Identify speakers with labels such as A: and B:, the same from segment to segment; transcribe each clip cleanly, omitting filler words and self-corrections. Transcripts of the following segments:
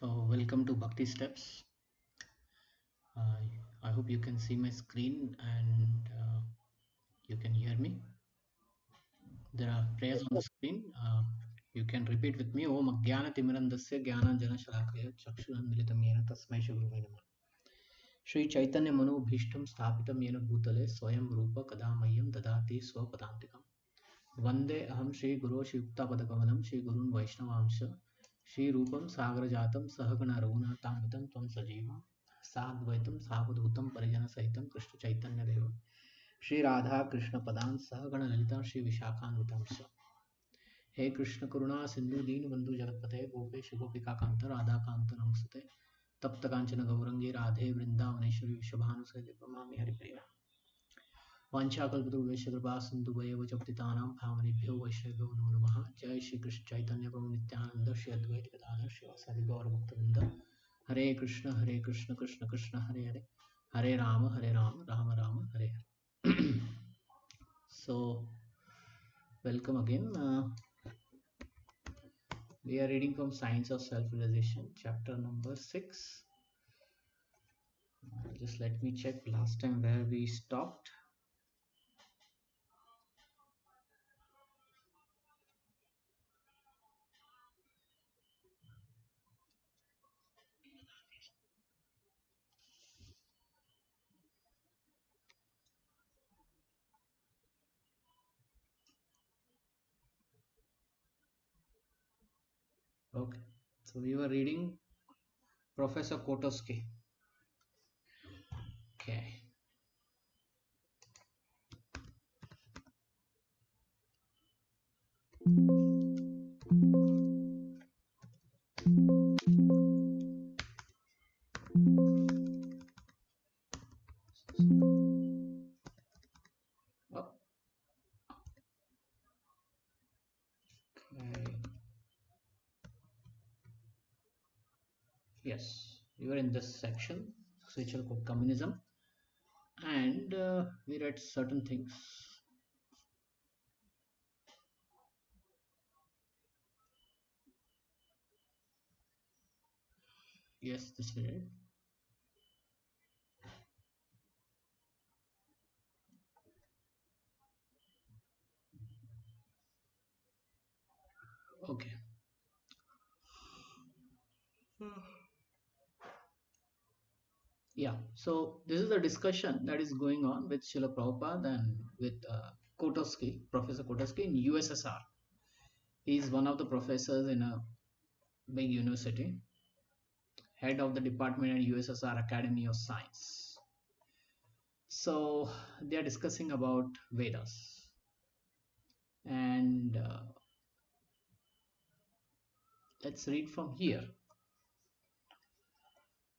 A: So, welcome to Bhakti Steps. I hope you can see my screen and you can hear me. There are prayers on the screen. You can repeat with me. Om Jnana Timirandasya Jnana Jana Shalakaya Chakshuran Militam Yena Tasmai Shri Gurave Namah. Shri Chaitanya Mano Bhishtam Sthapitam Yena Bhutale Swayam Rupa Kadamayam Dadati Swapadantikam. Vande Aham Shri Guru Shri Yukta Padakamalam Shri Gurun Vaishnavamsha Shri Rupam Sagrajatam Sahagana Raghunatamitam Tvam Sajiva साद्वैतम सावधूतम परिजन सहितम कृष्ण चैतन्य देव श्री राधा कृष्ण पदान सहगण ललिता श्री विशाखान्वितांश हे कृष्ण करुणा सिंधु दीन बंधु जगतपते गोपेश गोपिका कांत राधा कांत नमस्ते तप्त कांचन गौरंगी राधे वृंदावनेश्वरी विश्वभानुसुते नमामि हरिप्रिया वाञ्छाकल्पतरुभ्यश्च कृपा सिन्धुभ्येव च पतितानां पावनेभ्यो वैष्णवेभ्यो नमो नमः जय श्री कृष्ण चैतन्य प्रभु नित्यानंद श्री अद्वैत गदाधर श्रीवासादि गौरभक्तवृंद हरे Krishna Krishna Krishna Hare Hare Hare Ram Ram Ram Hare Hare. So welcome again. We are reading from Science of Self-Realization, chapter number 6. Just let me check last time where we stopped. Okay, so we were reading Professor Kotowski. Okay. Oh, okay. Yes, we were in this section, spiritual communism, and we read certain things. Yes, this we read. Okay. Yeah, so this is a discussion that is going on with Srila Prabhupada and with Kotowski, Professor Kotowski in USSR. He is one of the professors in a big university, head of the department at USSR Academy of Science. So they are discussing about Vedas. And let's read from here.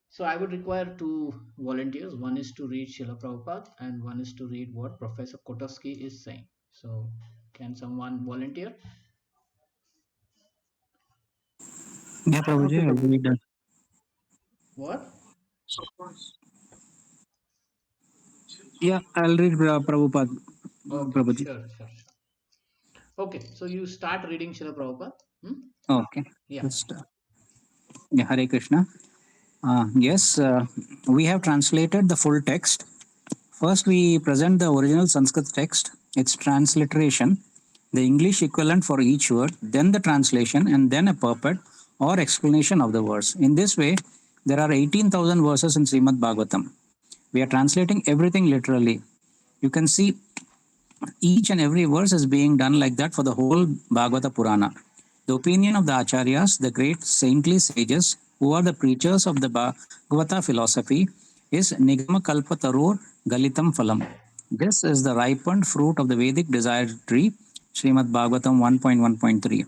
A: So I would require two volunteers. One is to read Srila Prabhupada and one is to read what Professor Kotowski is saying. So can someone volunteer?
B: Yeah, Prabhuji, I'll read that.
A: What?
B: Yeah, I'll read Prabhupada,
A: Okay,
B: Prabhuji.
A: sure. Okay, so you start reading Srila Prabhupada. Hmm?
B: Okay,
A: Yeah.
B: just yeah, Hare Krishna. Yes, we have translated the full text. First, we present the original Sanskrit text, its transliteration, the English equivalent for each word, then the translation, and then a purport or explanation of the verse. In this way, there are 18,000 verses in Srimad Bhagavatam. We are translating everything literally. You can see each and every verse is being done like that for the whole Bhagavata Purana. The opinion of the Acharyas, the great saintly sages who are the preachers of the Bhagavata philosophy, is Nigama Kalpa Taror Galitam Phalam. This is the ripened fruit of the Vedic desired tree, Srimad Bhagavatam 1.1.3.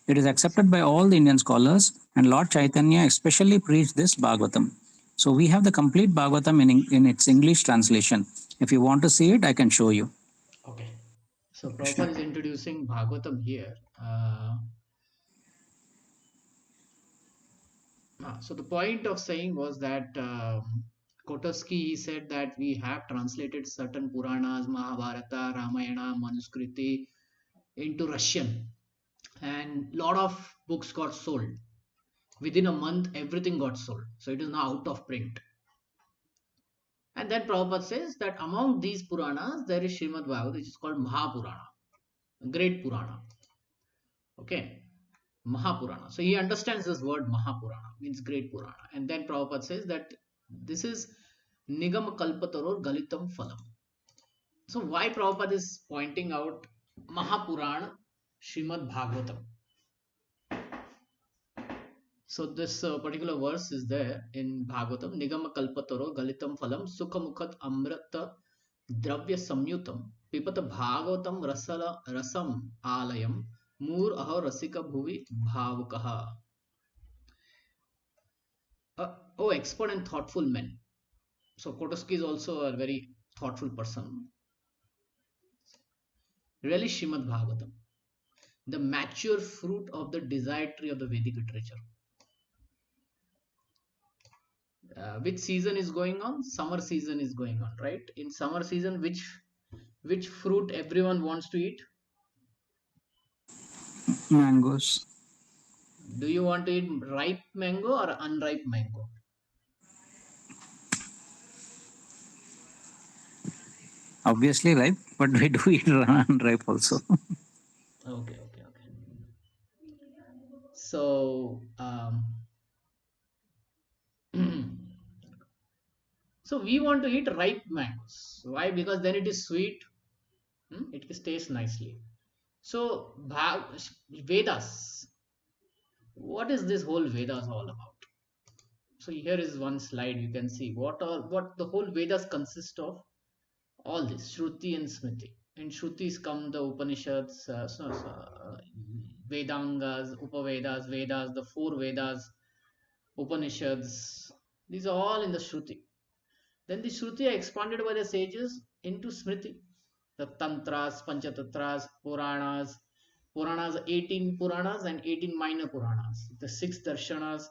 B: It is accepted by all the Indian scholars, and Lord Chaitanya especially preached this Bhagavatam. So we have the complete Bhagavatam in its English translation. If you want to see it, I can show you.
A: Okay. So
B: Krishna.
A: Prabhupada is introducing Bhagavatam here. So the point of saying was that Kotowski said that we have translated certain Puranas, Mahabharata, Ramayana, Manuskriti into Russian, and lot of books got sold. Within a month, everything got sold. So it is now out of print. And then Prabhupada says that among these Puranas, there is Srimad Bhagavad, which is called Mahapurana, great Purana. Okay, Mahapurana. So he understands this word Mahapurana, means great Purana. And then Prabhupada says that this is Nigam Kalpataror Galitam Phalam. So why Prabhupada is pointing out Mahapurana, Srimad Bhagavatam? So this particular verse is there in Bhagavatam. Nigama kalpataro galitam phalam sukhamukhat amrita dravya samyutam pipata bhagavatam rasam alayam mur aho rasika bhuvi bhavukaha. Oh, expert and thoughtful men. So Kotoski is also a very thoughtful person. Really Srimad Bhagavatam, the mature fruit of the desired tree of the Vedic literature. Which season is going on? Summer season is going on, right? In summer season, which fruit everyone wants to eat?
B: Mangoes.
A: Do you want to eat ripe mango or unripe mango?
B: Obviously ripe, but we do eat unripe also.
A: Okay, okay, okay. So so we want to eat ripe mangoes. Why? Because then it is sweet. It tastes nicely. So Vedas. What is this whole Vedas all about? So here is one slide. You can see what the whole Vedas consist of. All this Shruti and Smriti. In Shrutis come the Upanishads, Vedangas, Upavedas, Vedas, the four Vedas, Upanishads. These are all in the Shruti. Then the Shruti are expanded by the sages into Smriti. The Tantras, Panchatatras, Puranas. Puranas, 18 Puranas and 18 minor Puranas. The six Darshanas,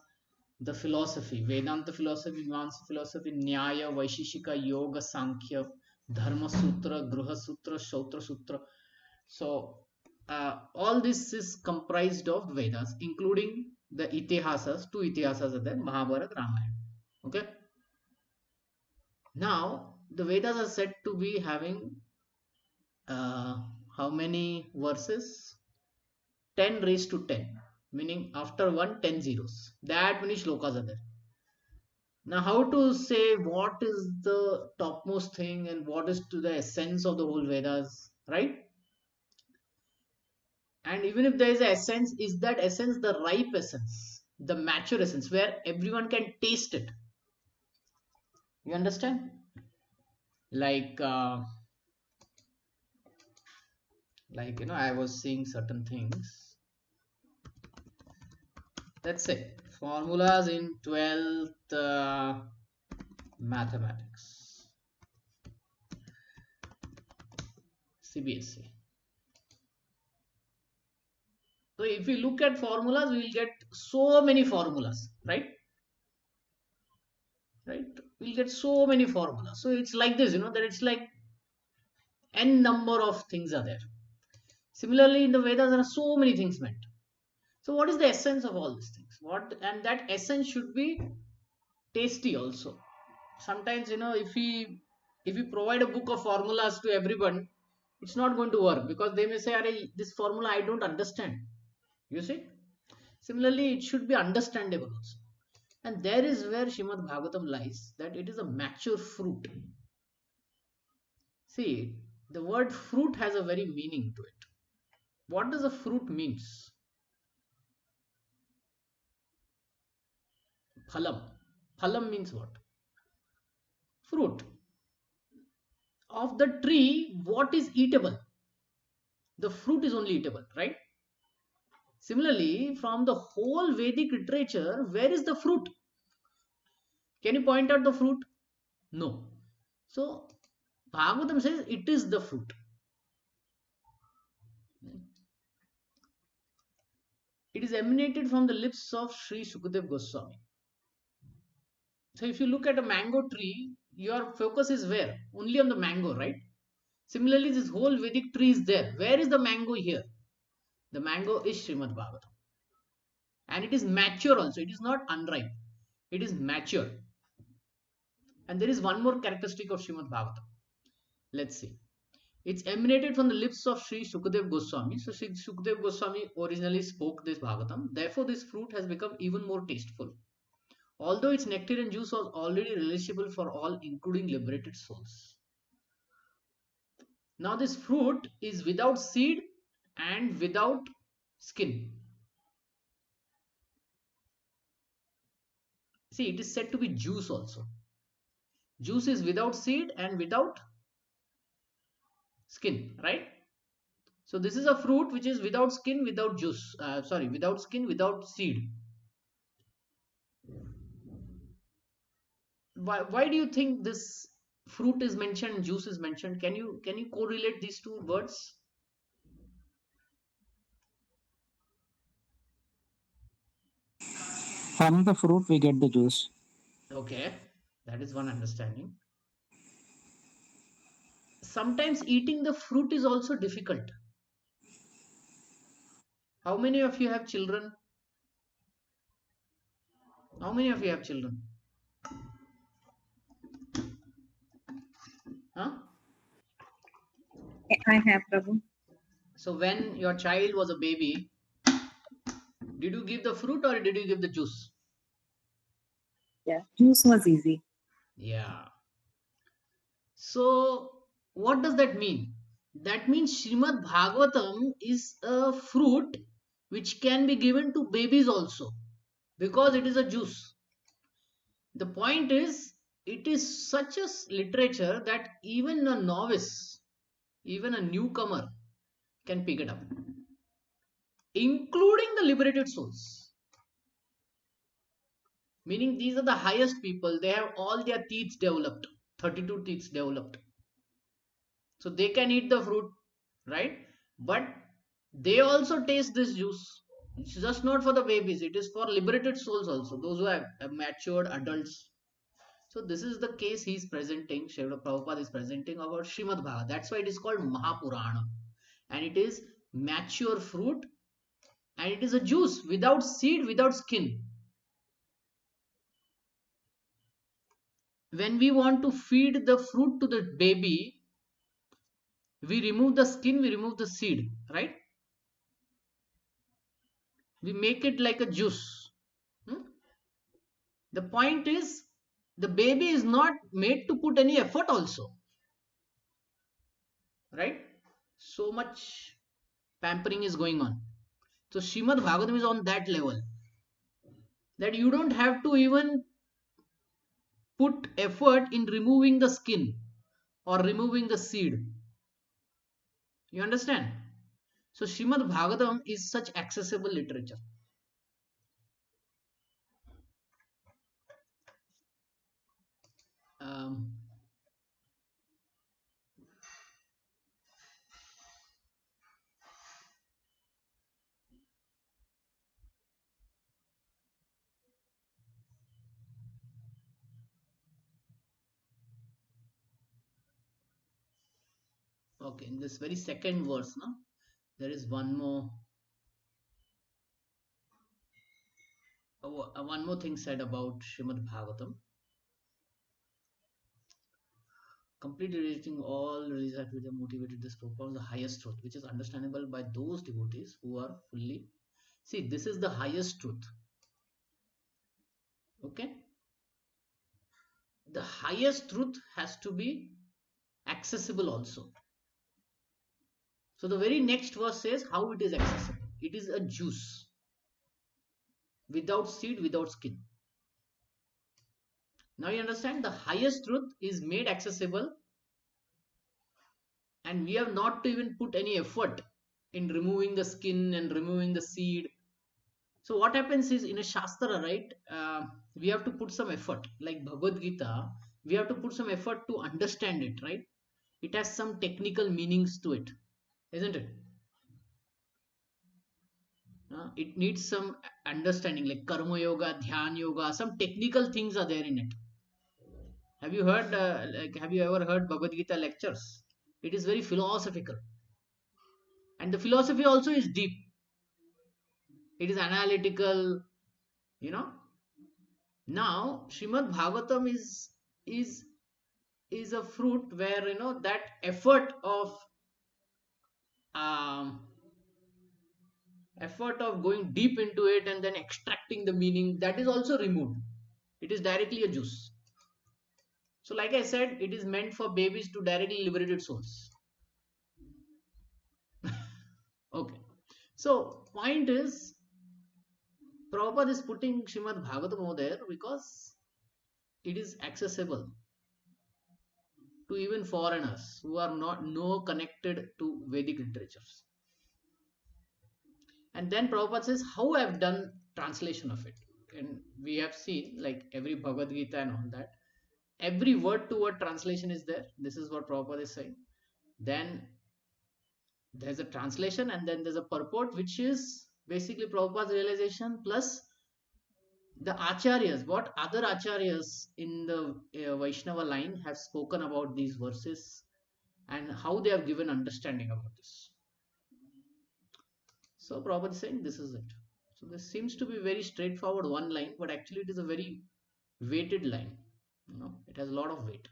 A: the philosophy, Vedanta philosophy, Mimamsa philosophy, Nyaya, Vaishishika, Yoga, Sankhya, Dharma Sutra, Gruha Sutra, Shautra Sutra. So, all this is comprised of Vedas, including the Itihasas. Two Itihasas are there, Mahabharata, Ramayana. Okay. Now, the Vedas are said to be having uh, how many verses? 10 raised to 10, meaning after 1, 10 zeros. That many shlokas are there. Now, how to say what is the topmost thing and what is to the essence of the whole Vedas, right? And even if there is a essence, is that essence the ripe essence, the mature essence, where everyone can taste it? You understand? Like, I was seeing certain things. Let's say formulas in 12th mathematics, CBSE. So if we look at formulas, we will get so many formulas, right? Right? We'll get so many formulas. So it's like this, that it's like n number of things are there. Similarly, in the Vedas, there are so many things meant. So what is the essence of all these things? And that essence should be tasty also. Sometimes, if we provide a book of formulas to everyone, it's not going to work because they may say, this formula I don't understand. You see? Similarly, it should be understandable also. And there is where Shrimad Bhagavatam lies, that it is a mature fruit. See, the word fruit has a very meaning to it. What does a fruit means? Phalam. Phalam means what? Fruit. Of the tree, what is eatable? The fruit is only eatable, right? Similarly, from the whole Vedic literature, where is the fruit? Can you point out the fruit? No. So, Bhagavatam says it is the fruit. It is emanated from the lips of Sri Sukadev Goswami. So if you look at a mango tree, your focus is where? Only on the mango, right? Similarly, this whole Vedic tree is there. Where is the mango here? The mango is Srimad Bhagavatam. and it is mature also. It is not unripe, it is mature. And there is one more characteristic of Srimad Bhagavatam. Let's see. It's emanated from the lips of Sri Sukadev Goswami. So Sri Sukadev Goswami originally spoke this Bhagavatam. Therefore, this fruit has become even more tasteful. Although its nectar and juice was already relishable for all, including liberated souls. Now, this fruit is without seed and without skin. See, it is said to be juice also. Juice is without seed and without skin, right? So this is a fruit which is without skin, without juice. Without skin, without seed. Why do you think this fruit is mentioned, juice is mentioned? Can you correlate these two words?
B: From the fruit, we get the juice.
A: Okay, that is one understanding. Sometimes eating the fruit is also difficult. How many of you have children? How many of you have children? Huh?
C: I have, Prabhu.
A: So when your child was a baby, did you give the fruit or did you give the juice?
C: Yeah. Juice was easy.
A: Yeah. So what does that mean? That means Srimad Bhagavatam is a fruit which can be given to babies also because it is a juice. The point is, it is such a literature that even a novice, even a newcomer can pick it up, including the liberated souls. Meaning, these are the highest people, they have all their teeth developed, 32 teeth developed. So they can eat the fruit, right? But they also taste this juice. It's just not for the babies, it is for liberated souls also, those who have matured adults. So this is the case he is presenting, Srila Prabhupada is presenting about Srimad Bhagavatam. That's why it is called Mahapurana. And it is mature fruit and it is a juice without seed, without skin. When we want to feed the fruit to the baby, we remove the skin, we remove the seed, right? We make it like a juice. Hmm? The point is, the baby is not made to put any effort also, right? So much pampering is going on. So Srimad Bhagavatam is on that level that you don't have to even put effort in removing the skin or removing the seed. You understand? So Srimad Bhagavatam is such accessible literature. Um, okay, in this very second verse, now there is one more thing said about Srimad Bhagavatam. Completely rejecting all religious activity motivated this propounds the highest truth, which is understandable by those devotees who are fully. See, this is the highest truth. Okay, the highest truth has to be accessible also. So the very next verse says how it is accessible. It is a juice without seed, without skin. Now you understand, the highest truth is made accessible and we have not to even put any effort in removing the skin and removing the seed. So what happens is, in a shastra, right, we have to put some effort. Like Bhagavad Gita, we have to put some effort to understand it, right? It has some technical meanings to it, isn't it? It needs some understanding, like karma yoga, dhyan yoga, some technical things are there in it. Have you ever heard Bhagavad Gita lectures? It is very philosophical, and the philosophy also is deep. It is analytical, you know. Now Srimad Bhagavatam is is a fruit where, you know, that effort of um, going deep into it and then extracting the meaning, that is also removed. It is directly a juice. So like I said, it is meant for babies to directly liberate souls. Okay, so point is, Prabhupada is putting Srimad Bhagavatam over there because it is accessible to even foreigners who are not no connected to Vedic literatures. And then Prabhupada says how I've done translation of it. And we have seen like every Bhagavad Gita and all that. Every word to word translation is there. This is what Prabhupada is saying. Then there's a translation and then there's a purport, which is basically Prabhupada's realization plus the acharyas, what other acharyas in the Vaishnava line have spoken about these verses and how they have given understanding about this. So Prabhupada is saying this is it. So this seems to be very straightforward one line, but actually it is a very weighted line. You know, it has a lot of weight.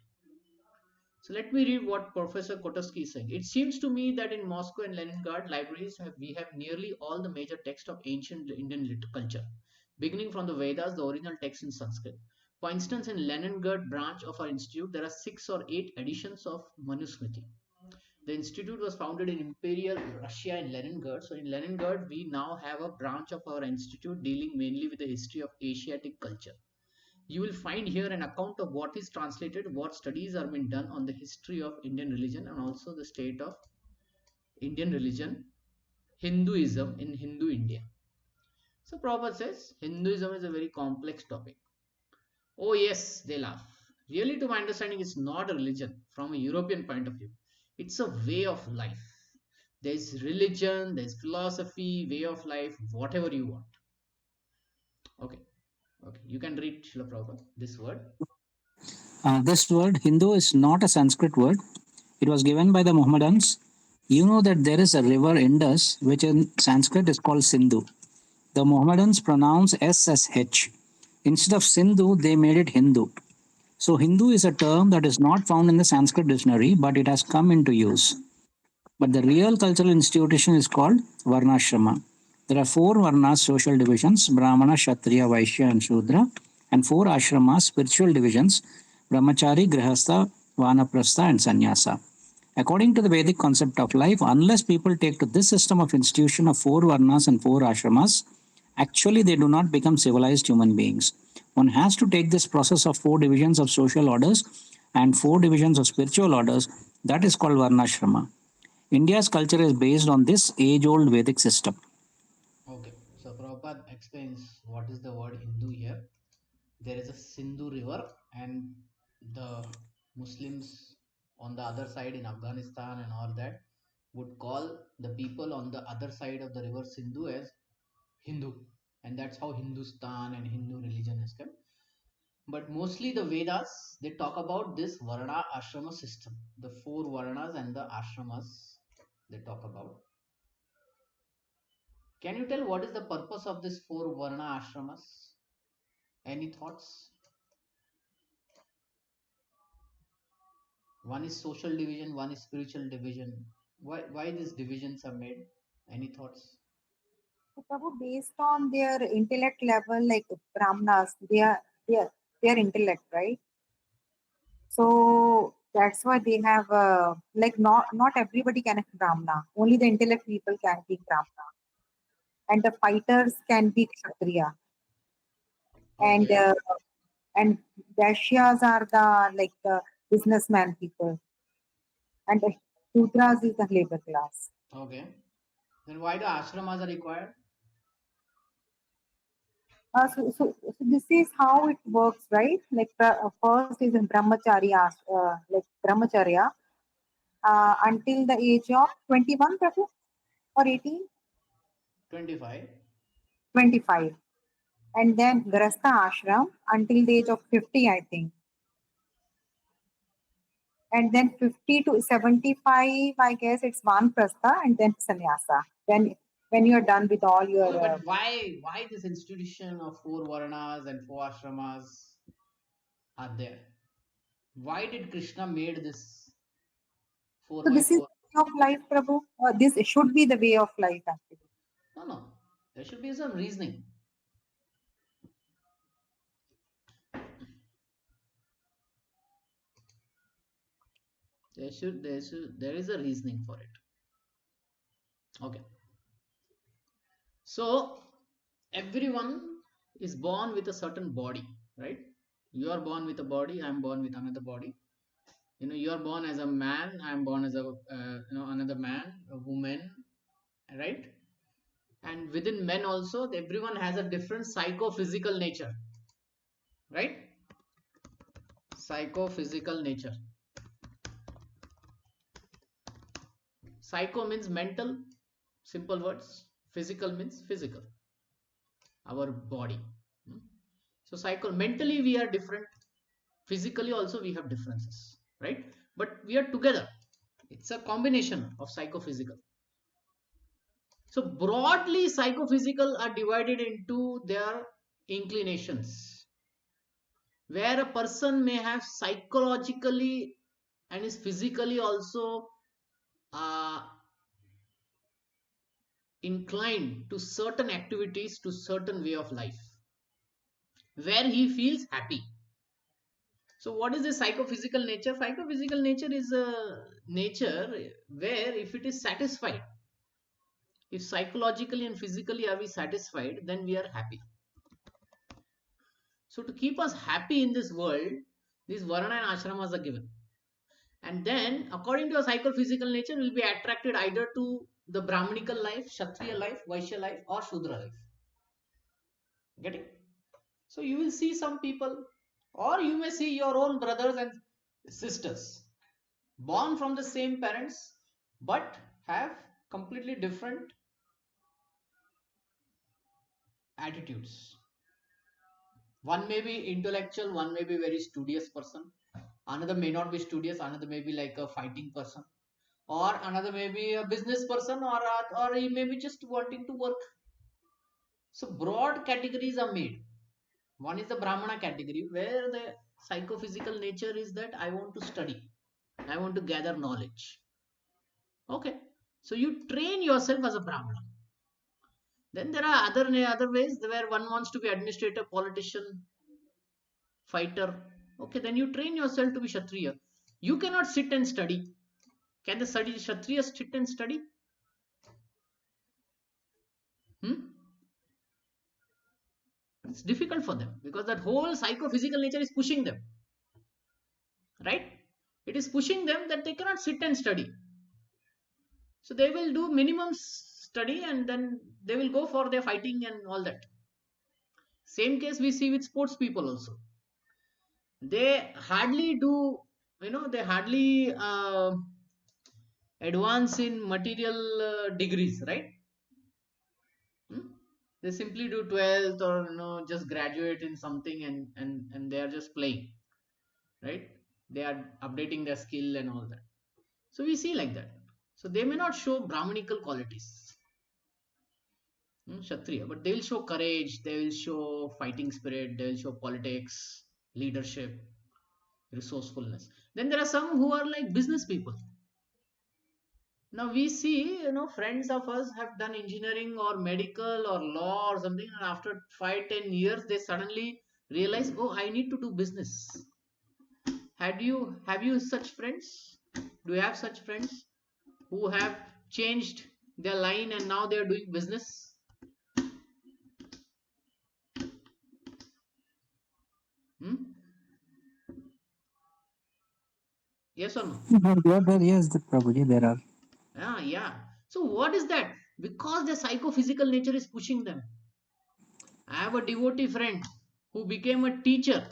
A: So let me read what Professor Kotovsky is saying. It seems to me that in Moscow and Leningrad libraries we have nearly all the major texts of ancient Indian culture, beginning from the Vedas, the original text in Sanskrit. For instance, in Leningrad branch of our institute, there are 6 or 8 editions of Manusmriti. The institute was founded in Imperial Russia in Leningrad. So in Leningrad, we now have a branch of our institute dealing mainly with the history of Asiatic culture. You will find here an account of what is translated, what studies are being done on the history of Indian religion and also the state of Indian religion, Hinduism in Hindu India. So Prabhupada says Hinduism is a very complex topic. Oh yes, they laugh. Really, to my understanding, it's not a religion from a European point of view. It's a way of life. There's religion, there's philosophy, way of life, whatever you want. Okay, okay. You can read Srila Prabhupada, this word.
B: This word Hindu is not a Sanskrit word. It was given by the Mohammedans. You know that there is a river Indus, which in Sanskrit is called Sindhu. The Mohammedans pronounce S as H. Instead of Sindhu, they made it Hindu. So Hindu is a term that is not found in the Sanskrit dictionary, but it has come into use. But the real cultural institution is called Varnashrama. There are 4 Varnas social divisions Brahmana, Kshatriya, Vaishya, and Shudra, and 4 Ashramas spiritual divisions Brahmachari, Grihastha, Vanaprastha, and Sannyasa. According to the Vedic concept of life, unless people take to this system of institution of 4 Varnas and 4 Ashramas, actually they do not become civilized human beings. One has to take this process of 4 divisions of social orders and 4 divisions of spiritual orders, that is called Varnashrama. India's culture is based on this age old Vedic system.
A: Okay, so Prabhupada explains what is the word Hindu here. There is a Sindhu river, and the Muslims on the other side in Afghanistan and all that would call the people on the other side of the river Sindhu as Hindu, and that's how Hindustan and Hindu religion has come. But mostly the Vedas, they talk about this Varna Ashrama system, the 4 Varnas and the Ashramas they talk about. Can you tell what is the purpose of this 4 Varna Ashramas? Any thoughts? One is social division, one is spiritual division. Why these divisions are made? Any thoughts?
C: So, Prabhu, based on their intellect level, like Brahmanas, they are intellect, right? So that's why they have like not everybody can be Brahmana. Only the intellect people can be Brahmana, and the fighters can be Kshatriya, and
A: Okay,
C: and Vaishyas are the like the businessman people, and the Shudras is the labor class.
A: okay. Then why the ashramas are required?
C: So this is how it works, right? Like first is in brahmacharya, like brahmacharya, until the age of 21, Prabhu, or 18,
A: 25.
C: 25, and then grasta ashram until the age of 50, I think, and then 50 to 75, I guess it's vanprastha, and then sannyasa. When when you're done with all your
A: Okay, but why this institution of 4 Varnas and 4 ashramas are there? Why did Krishna made this four
C: so
A: by
C: this is
A: four?
C: way of life, Prabhu. This should be the way of life actually.
A: No, no. There should be some reasoning. There is a reasoning for it. Okay. So everyone is born with a certain body, right? You are born with a body, I am born with another body. You are born as a man, I am born as a another man, a woman, right? And within men also, everyone has a different psychophysical nature, right? Psychophysical nature. Psycho means mental, simple words. Physical means physical, our body. Hmm? So mentally we are different. Physically also we have differences, right? But we are together. It's a combination of psychophysical. So broadly, psychophysical are divided into their inclinations, where a person may have psychologically and is physically also uh, inclined to certain activities, to certain way of life, where he feels happy. So what is the psychophysical nature? Psychophysical nature is a nature where if it is satisfied, if psychologically and physically are we satisfied, then we are happy. So to keep us happy in this world, these varna and ashramas are given. And then according to a psychophysical nature, we'll be attracted either to the brahmanical life, kshatriya life, vaishya life, or shudra life. Getting? So you will see some people, or you may see your own brothers and sisters born from the same parents but have completely different attitudes. One may be intellectual, one may be very studious person, another may not be studious, another may be like a fighting person, or another may be a business person, or he may be just wanting to work. So broad categories are made. One is the brahmana category, where the psychophysical nature is that I want to study, I want to gather knowledge. Okay, so you train yourself as a brahmana. Then there are other ways where one wants to be administrator, politician, fighter. Okay, then you train yourself to be kshatriya. You cannot sit and study. Can the study kshatriya sit and study? Hmm? It's difficult for them because that whole psychophysical nature is pushing them, right? It is pushing them that they cannot sit and study. So they will do minimum study and then they will go for their fighting and all that. Same case we see with sports people also. They hardly do, they hardly advance in material degrees, right? Hmm? They simply do 12th or just graduate in something, and they are just playing, right? They are updating their skill and all that. So we see like that. So they may not show brahmanical qualities, kshatriya, but they will show courage, they will show fighting spirit, they will show politics, leadership, resourcefulness. Then there are some who are like business people. Now we see, friends of us have done engineering or medical or law or something, and after 5-10 years, they suddenly realize, oh, I need to do business. Have you such friends? Do you have such friends who have changed their line and now they are doing business? Hmm? Yes or no?
B: Yes, the Prabhuji, there are.
A: Yeah. So what is that? Because the psychophysical nature is pushing them. I have a devotee friend who became a teacher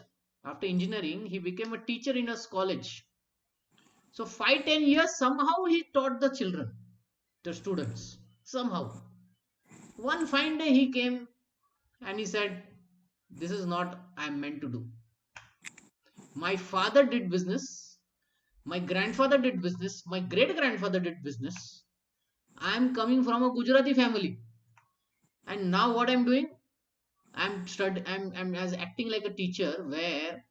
A: after engineering. He became a teacher in a college. So 5-10 years somehow he taught the children, the students. Somehow. One fine day he came and he said, "This is not I am meant to do. My father did business. My grandfather did business. My great grandfather did business. I am coming from a Gujarati family. And now what I'm doing, I'm as acting like a teacher where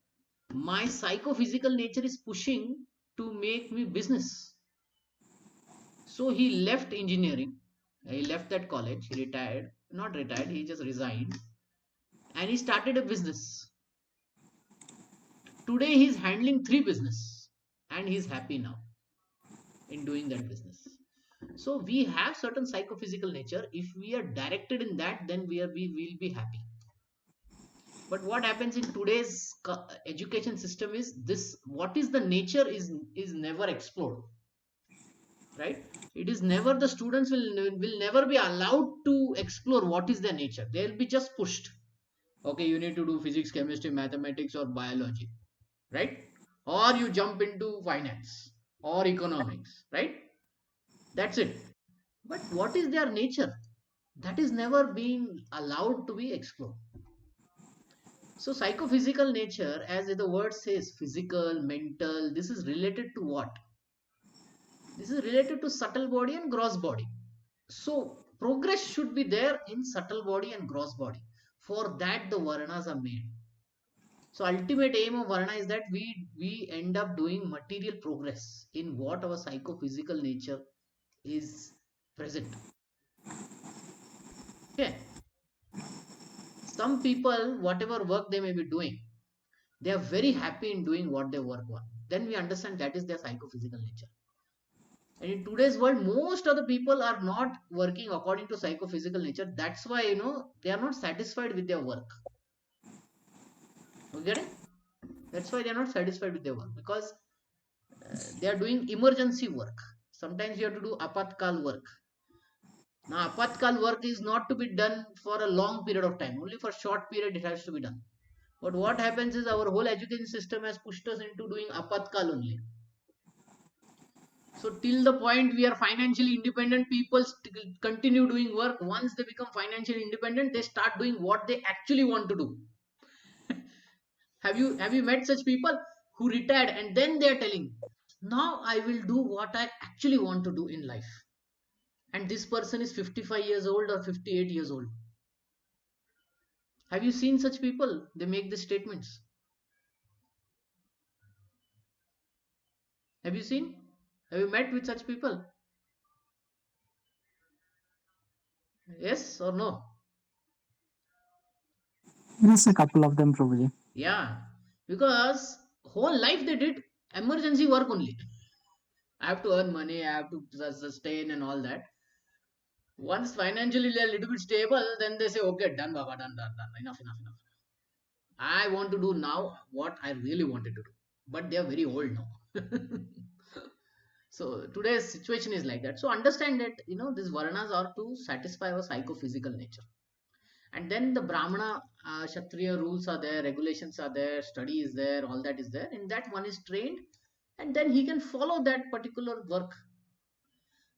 A: my psychophysical nature is pushing to make me business. So he left engineering, he left that college, he retired, not retired, he just resigned, and he started a business. Today he's handling three business and he's happy now in doing that business. So we have certain psychophysical nature. If we are directed in that, then we will be happy. But what happens in today's education system is this: what is the nature is never explored, right? It is never, the students will never be allowed to explore what is their nature. They'll be just pushed. Okay, you need to do physics, chemistry, mathematics, or biology, right? Or you jump into finance or economics, right? That's it. But what is their nature? That is never being allowed to be explored. So psychophysical nature, as the word says, physical, mental, this is related to what? This is related to subtle body and gross body. So progress should be there in subtle body and gross body. For that the varnas are made. So ultimate aim of varna is that we end up doing material progress in what our psychophysical nature is present. Okay. Some people, whatever work they may be doing, they are very happy in doing what they work on. Then we understand that is their psychophysical nature. And in today's world, most of the people are not working according to psychophysical nature. That's why, they are not satisfied with their work. You get it? That's why they are not satisfied with their work, because they are doing emergency work. Sometimes you have to do apatkal work. Now, apatkal work is not to be done for a long period of time. Only for short period it has to be done. But what happens is our whole education system has pushed us into doing apatkal only. So till the point we are financially independent, people continue doing work. Once they become financially independent, they start doing what they actually want to do. Have you met such people who retired and then they are telling, now I will do what I actually want to do in life. And this person is 55 years old or 58 years old. Have you seen such people? They make these statements. Have you seen? Have you met with such people? Yes or no?
B: Yes, a couple of them, Prabhuji.
A: Yeah, because whole life they did emergency work only. I have to earn money, I have to sustain and all that. Once financially they're a little bit stable, then they say, okay, done, Baba, done, done, done. Enough, enough, enough. I want to do now what I really wanted to do. But they are very old now. So today's situation is like that. So understand that, these Varanas are to satisfy our psychophysical nature. And then the Brahmana, Kshatriya rules are there, regulations are there, study is there, all that is there. In that one is trained, and then he can follow that particular work.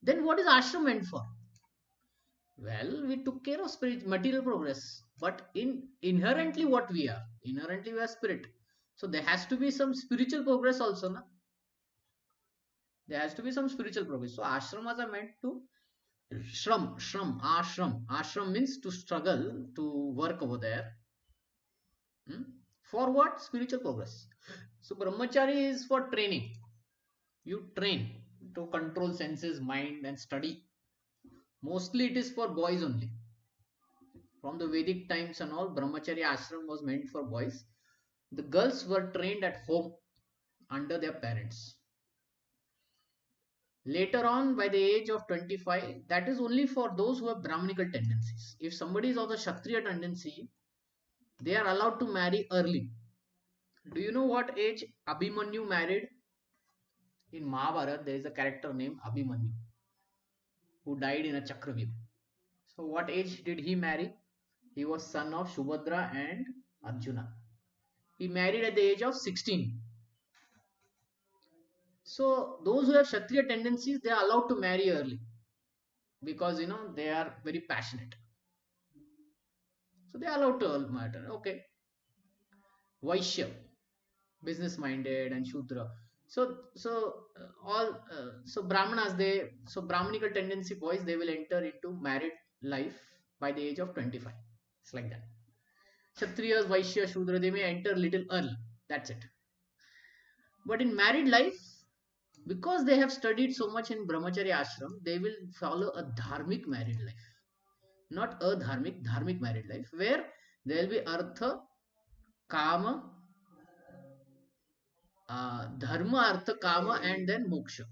A: Then what is ashram meant for? Well, we took care of spirit, material progress, but inherently what we are, inherently we are spirit. So there has to be some spiritual progress also, na? There has to be some spiritual progress. So ashramas are meant to ashram means to struggle, to work over there. For what? Spiritual progress. So brahmachari is for training. You train to control senses, mind, and study. Mostly it is for boys only. From the Vedic times and all, brahmacharya ashram was meant for boys. The girls were trained at home under their parents. Later on, by the age of 25, that is only for those who have Brahminical tendencies. If somebody is of the Kshatriya tendency, they are allowed to marry early. Do you know what age Abhimanyu married? In Mahabharata, there is a character named Abhimanyu who died in a Chakravyuh. So, what age did he marry? He was son of Subhadra and Arjuna. He married at the age of 16. So, those who have Kshatriya tendencies, they are allowed to marry early because they are very passionate. So, they are allowed to matter. Okay. Vaishya, business minded, and Shudra. So Brahmanas, so Brahminical tendency boys, they will enter into married life by the age of 25. It's like that. Kshatriyas, Vaishya, Shudra, they may enter little early. That's it. But in married life, because they have studied so much in Brahmacharya ashram, they will follow a dharmic married life. Not a dharmic married life, where there will be artha, kama, dharma, artha, kama, and then moksha.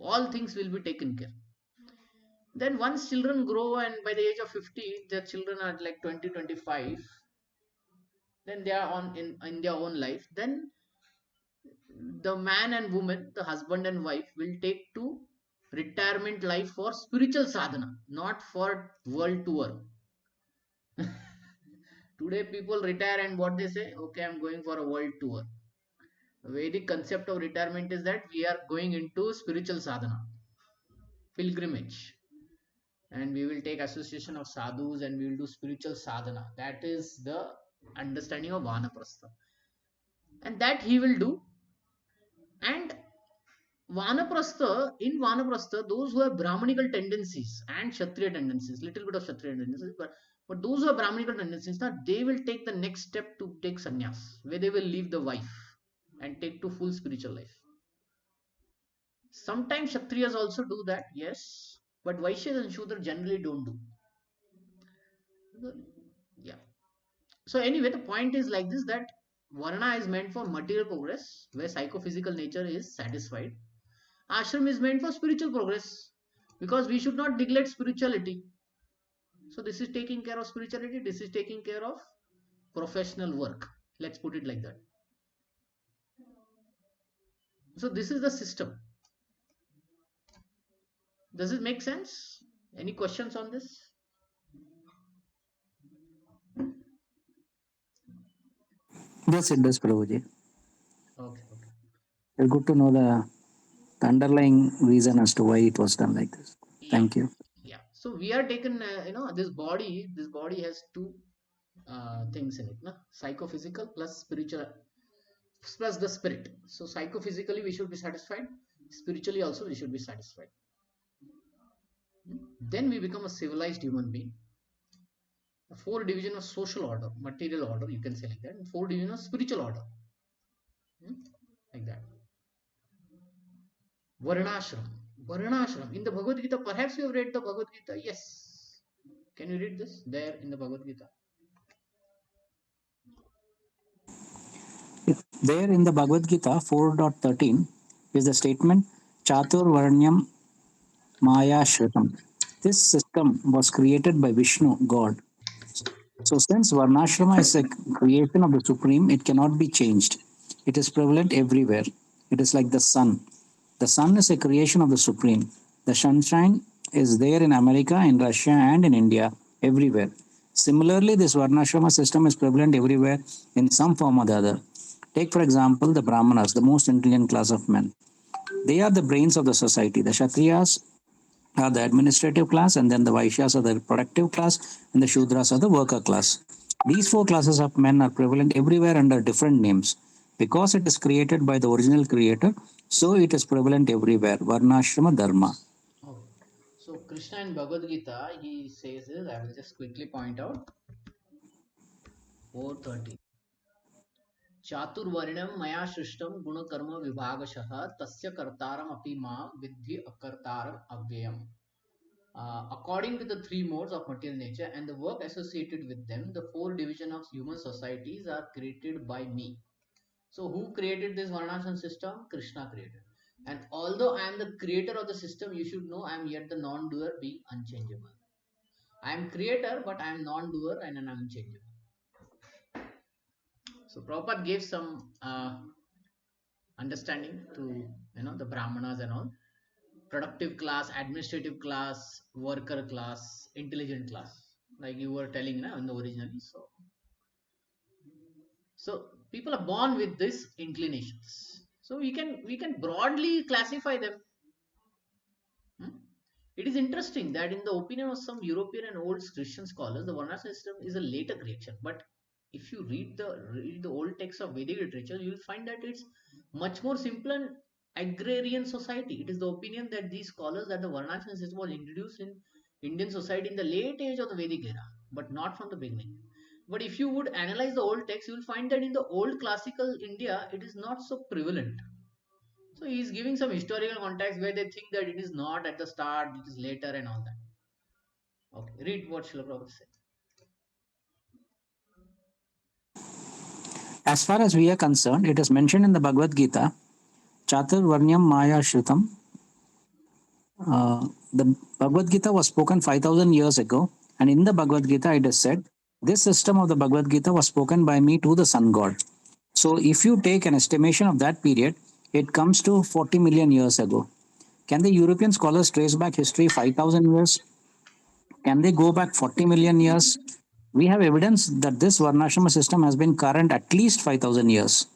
A: All things will be taken care. Then once children grow and by the age of 50, their children are like 20, 25, then they are in their own life. Then the man and woman, the husband and wife, will take to retirement life for spiritual sadhana, not for world tour. Today people retire and what they say, okay, I'm going for a world tour. The Vedic concept of retirement is that we are going into spiritual sadhana, pilgrimage, and we will take association of sadhus and we will do spiritual sadhana. That is the understanding of vanaprastha, and that he will do. And Vanaprastha, those who have Brahmanical tendencies and Kshatriya tendencies, little bit of Kshatriya tendencies, but those who have Brahmanical tendencies, now they will take the next step to take sannyas, where they will leave the wife and take to full spiritual life. Sometimes Kshatriyas also do that, yes, but Vaishyas and Shudra generally don't do. Yeah. So anyway, the point is like this, that Varna is meant for material progress, where psychophysical nature is satisfied. Ashram is meant for spiritual progress, because we should not neglect spirituality. So this is taking care of spirituality, this is taking care of professional work. Let's put it like that. So this is the system. Does it make sense? Any questions on this?
B: Yes, it does, Prabhuji.
A: Okay, okay.
B: It's good to know the underlying reason as to why it was done like this.
A: Yeah,
B: Thank you.
A: yeah. So we are taken, this body has two things in it, na? Psychophysical plus spiritual, plus the spirit. So psychophysically we should be satisfied, spiritually also we should be satisfied. Then we become a civilized human being. A four division of social order, material order, you can say like that, and four division of spiritual order. Hmm? Like that. Varnashram. Varnashram. In the Bhagavad Gita, perhaps you have read the Bhagavad Gita. Yes. Can you read this there in the Bhagavad Gita?
B: There in the Bhagavad Gita 4.13 is the statement Chatur Varnyam Maya Shritam. This system was created by Vishnu, God. So, since Varnashrama is a creation of the Supreme, it cannot be changed. It is prevalent everywhere. It is like the sun. The sun is a creation of the Supreme. The sunshine is there in America, in Russia, and in India, everywhere. Similarly, this Varnashrama system is prevalent everywhere in some form or the other. Take, for example, the Brahmanas, the most intelligent class of men. They are the brains of the society. The Kshatriyas are the administrative class, and then the Vaishyas are the productive class, and the Shudras are the worker class. These four classes of men are prevalent everywhere under different names. Because it is created by the original creator, so it is prevalent everywhere. Varnashrama Dharma.
A: Okay. So Krishna in Bhagavad Gita, he says this, I will just quickly point out. 4:30. चातुर्वर्ण्यम मया सृष्टम गुणकर्म विभागशः तस्य कर्तारम अपि मां विद्धि अकर्तारम अव्ययम. According to the three modes of material nature and the work associated with them, the four divisions of human societies are created by me. So, who created this Varnashram system? Krishna created. And although I am the creator of the system, you should know I am yet the non doer, being unchangeable. I am creator, but I am non doer and an unchangeable. So, Prabhupada gave some understanding to the Brahmanas and all. Productive class, administrative class, worker class, intelligent class, like you were telling in the originally. So people are born with these inclinations. So we can broadly classify them. Hmm? It is interesting that in the opinion of some European and old Christian scholars, the Varna system is a later creation. But if you read the old texts of Vedic literature, you will find that it's much more simple and agrarian society. It is the opinion that these scholars that the Varnashram system was introduced in Indian society in the late age of the Vedic era, but not from the beginning. But if you would analyze the old text, you will find that in the old classical India, it is not so prevalent. So he is giving some historical context where they think that it is not at the start, it is later and all that. Okay, read what Srila Prabhupada said.
B: As far as we are concerned, it is mentioned in the Bhagavad Gita, Chaturvarnyam Maya Shrutam. The Bhagavad Gita was spoken 5000 years ago, and in the Bhagavad Gita, it is said, this system of the Bhagavad Gita was spoken by me to the sun god. So, if you take an estimation of that period, it comes to 40 million years ago. Can the European scholars trace back history 5000 years? Can they go back 40 million years? We have evidence that this Varnashrama system has been current at least 5000 years.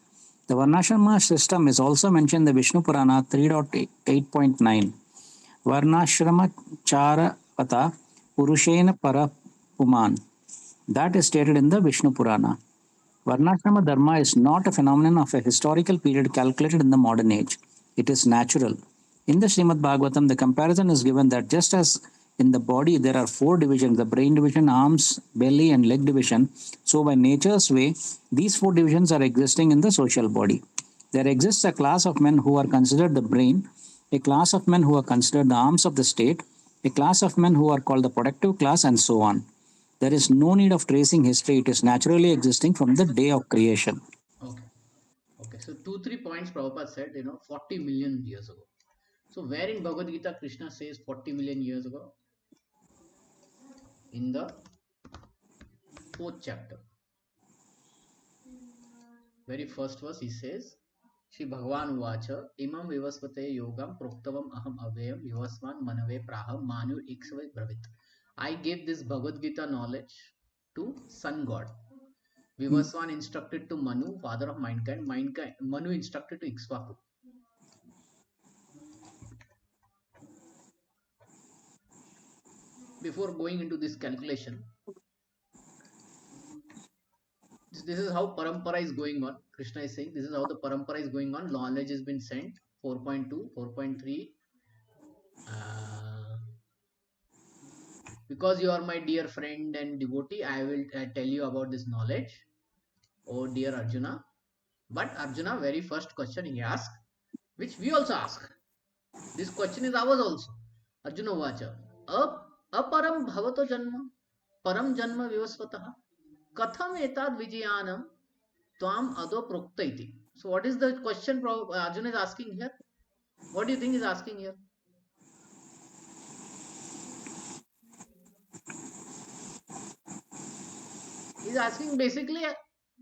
B: The Varnashrama system is also mentioned in the Vishnu Purana 3.8.9. Varnashrama Chara Pata Purushena Para Puman. That is stated in the Vishnu Purana. Varnashrama Dharma is not a phenomenon of a historical period calculated in the modern age. It is natural. In the Srimad Bhagavatam, the comparison is given that just as in the body there are four divisions, the brain division, arms, belly, and leg division, so by nature's way, these four divisions are existing in the social body. There exists a class of men who are considered the brain, a class of men who are considered the arms of the state, a class of men who are called the productive class, and so on. There is no need of tracing history, it is naturally existing from the day of creation.
A: Okay. Okay. So 2-3 points Prabhupada said, 40 million years ago. So where in Bhagavad Gita Krishna says 40 million years ago? In the 4th chapter. Very first verse he says, Shri Bhagavan Uvacha, Imam Vivasvate Yogam Proktavam Aham Avayam Vivasvan Manave Praham Manu Ikshave Bravit. I gave this Bhagavad Gita knowledge to Sun God. Vivasvan instructed to Manu, father of mankind. Manu instructed to Ikshvaku. Before going into this calculation, this is how parampara is going on. Krishna is saying this is how the parampara is going on. Knowledge has been sent. 4.2, 4.3. Because you are my dear friend and devotee, I will tell you about this knowledge. Oh dear Arjuna. But Arjuna, very first question he asked, which we also ask. This question is ours also. Arjuna Vacha. Aparam bhavato janma. Param janma vivasvataha. Katham etad vijayanam tvam ado proktaiti. So what is the question Arjuna is asking here? What do you think is asking here? He's asking basically,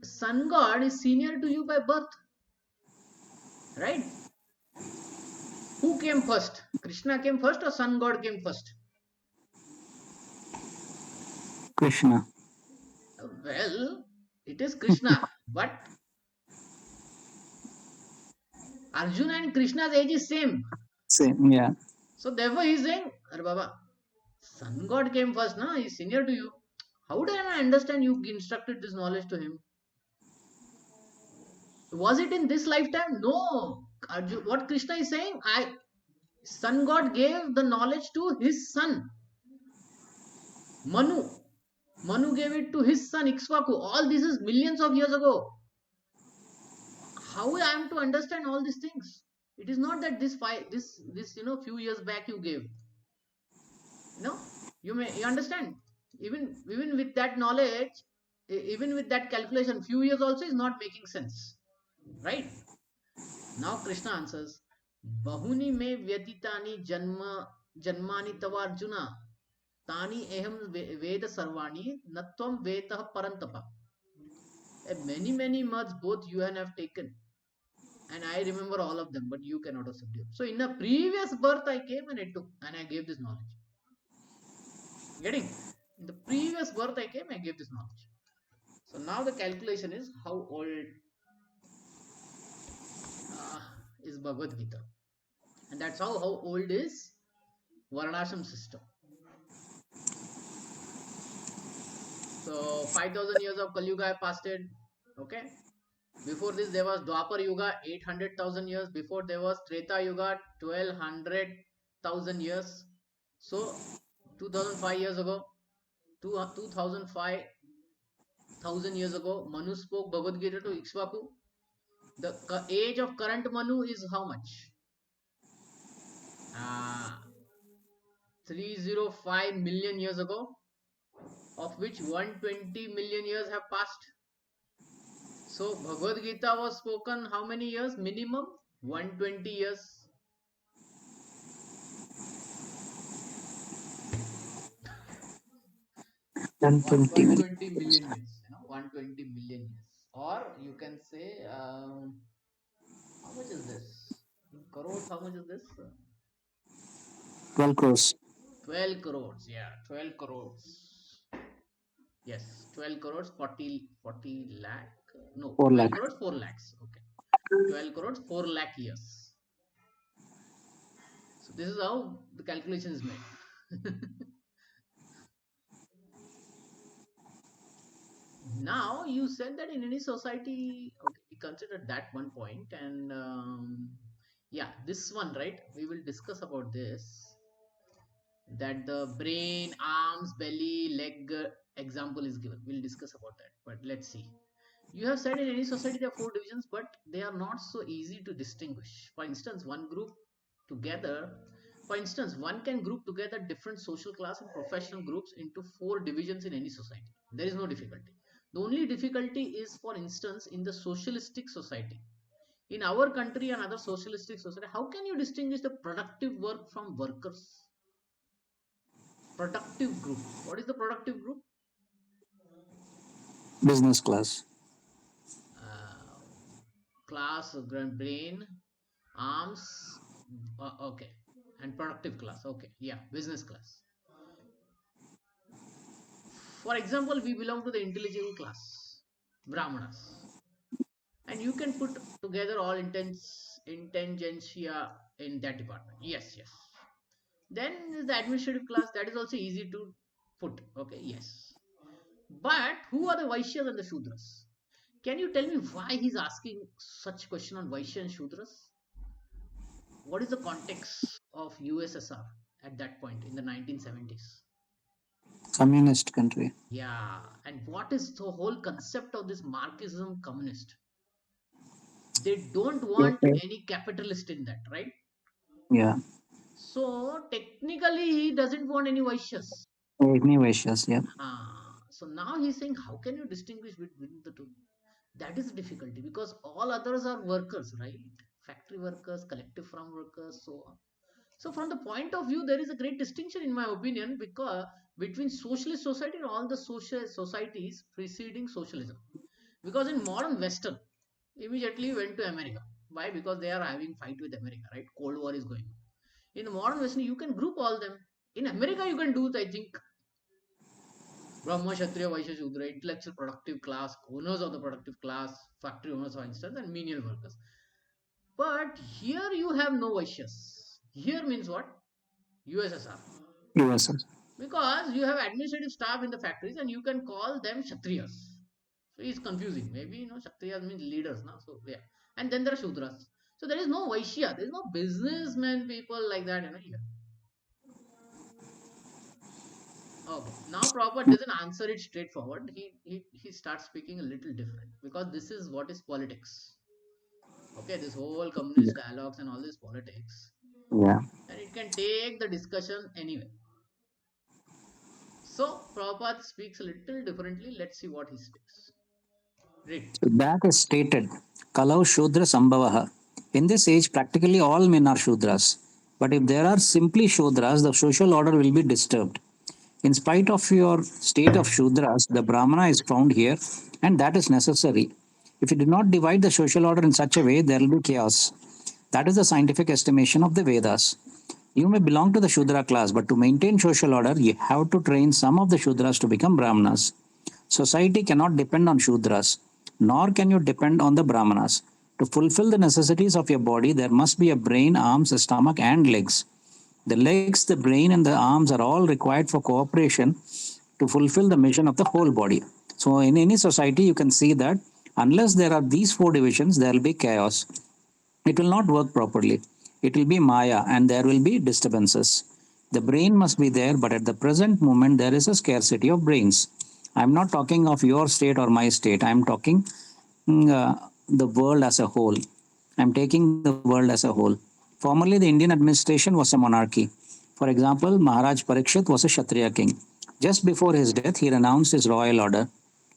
A: sun god is senior to you by birth, right? Who came first? Krishna came first or sun god came first?
B: Krishna.
A: Well, it is Krishna, but Arjuna and Krishna's age is same.
B: Same, yeah.
A: So therefore he is saying, Are Baba, sun god came first, na? He is senior to you. How do I understand you instructed this knowledge to him? Was it in this lifetime? No. What Krishna is saying, sun god gave the knowledge to his son, Manu. Manu gave it to his son Ikshvaku. All this is millions of years ago. How I am to understand all these things? It is not that this few years back you gave. You understand. Even with that knowledge, even with that calculation, few years also is not making sense, right? Now Krishna answers, Bahuni me vyatitani janmani tavarjuna tani eham veda sarvani natvam vetah parantapa. Many months both you and have taken, and I remember all of them, but you cannot have subdued. So in a previous birth I came and I took and I gave this knowledge. Getting? In the previous birth I came, I gave this knowledge. So now the calculation is how old is Bhagavad Gita, and that's how old is Varnashram system. So 5,000 years of Kali Yuga passed it. Okay. Before this there was Dwapar Yuga, 800,000 years. Before there was Treta Yuga, 1200,000 years. So 2005 years ago, 2005 thousand years ago, Manu spoke Bhagavad Gita to Ikshvaku. The age of current Manu is how much? 305 million years ago, of which 120 million years have passed. So Bhagavad Gita was spoken how many years? Minimum 120 years.
B: Then 20 million.
A: 120 million years, 120 million years. Or you can say, how much is this? In crores, how much is this?
B: 12 crores.
A: 12 crores, yeah, 12 crores. Yes, 12 crores, 40 lakh. No,
B: 4
A: 12
B: lakh.
A: crores, 4 lakhs. Okay. 12 crores, 4 lakh years. So this is how the calculation is made. Now you said that in any society, okay, we considered that one point, and yeah, this one, right? We will discuss about this. That the brain, arms, belly, leg example is given. We'll discuss about that. But let's see. You have said in any society there are 4 divisions, but they are not so easy to distinguish. For instance, one group together, for instance, one can group together different social class and professional groups into 4 divisions in any society. There is no difficulty. The only difficulty is, for instance, in the socialistic society. In our country and other socialistic society, how can you distinguish the productive work from workers? Productive group. What is the productive group?
B: Business class.
A: Class, brain, arms, okay, and productive class. Okay, yeah, business class. For example, we belong to the intelligent class, Brahmanas, and you can put together all intelligentsia in that department. Yes, yes. Then the administrative class, that is also easy to put. Okay, yes. But who are the Vaishyas and the Shudras? Can you tell me why he's asking such question on Vaishya and Shudras? What is the context of USSR at that point in the 1970s?
B: Communist country.
A: Yeah, and what is the whole concept of this Marxism communist? They don't want
B: Okay.
A: any capitalist in that, right?
B: Yeah.
A: So technically, he doesn't want any Vaishyas.
B: Any Vaishyas, yeah.
A: So now he's saying, how can you distinguish between the two? That is the difficulty because all others are workers, right? Factory workers, collective farm workers, so on. So from the point of view, there is a great distinction, in my opinion, because between socialist society and all the social societies preceding socialism. Because in modern Western, immediately went to America. Why? Because they are having fight with America, right? Cold War is going on. In the modern Western, you can group all them. In America, you can do, I think, Brahma, Kshatriya, Vaishya, Shudra, intellectual productive class, owners of the productive class, factory owners, for instance, and menial workers. But here you have no Vaishyas. Here means what? USSR.
B: USSR.
A: Because you have administrative staff in the factories and you can call them Kshatriyas. So it's confusing. Maybe Kshatriyas means leaders now. So yeah. And then there are Shudras. So there is no Vaishya, there is no businessmen people like that, here. Okay. Now Prabhupada doesn't answer it straightforward. He starts speaking a little different because this is what is politics. Okay, this whole communist dialogues and all this politics.
B: Yeah.
A: And it can take the discussion anywhere. So Prabhupada speaks a little differently. Let's see what he speaks. Read.
B: So that is stated. Kalau Shudra Sambhavaha. In this age, practically all men are Shudras. But if there are simply Shudras, the social order will be disturbed. In spite of your state of Shudras, the Brahmana is found here, and that is necessary. If you do not divide the social order in such a way, there will be chaos. That is the scientific estimation of the Vedas. You may belong to the Shudra class, but to maintain social order, you have to train some of the Shudras to become Brahmanas. Society cannot depend on Shudras, nor can you depend on the Brahmanas. To fulfill the necessities of your body, there must be a brain, arms, a stomach, and legs. The legs, the brain, and the arms are all required for cooperation to fulfill the mission of the whole body. So, in any society, you can see that unless there are these 4 divisions, there will be chaos. It will not work properly. It will be Maya and there will be disturbances. The brain must be there, but at the present moment, there is a scarcity of brains. I'm not talking of your state or my state. I'm talking the world as a whole. I'm taking the world as a whole. Formerly, the Indian administration was a monarchy. For example, Maharaj Parikshit was a Kshatriya king. Just before his death, he renounced his royal order.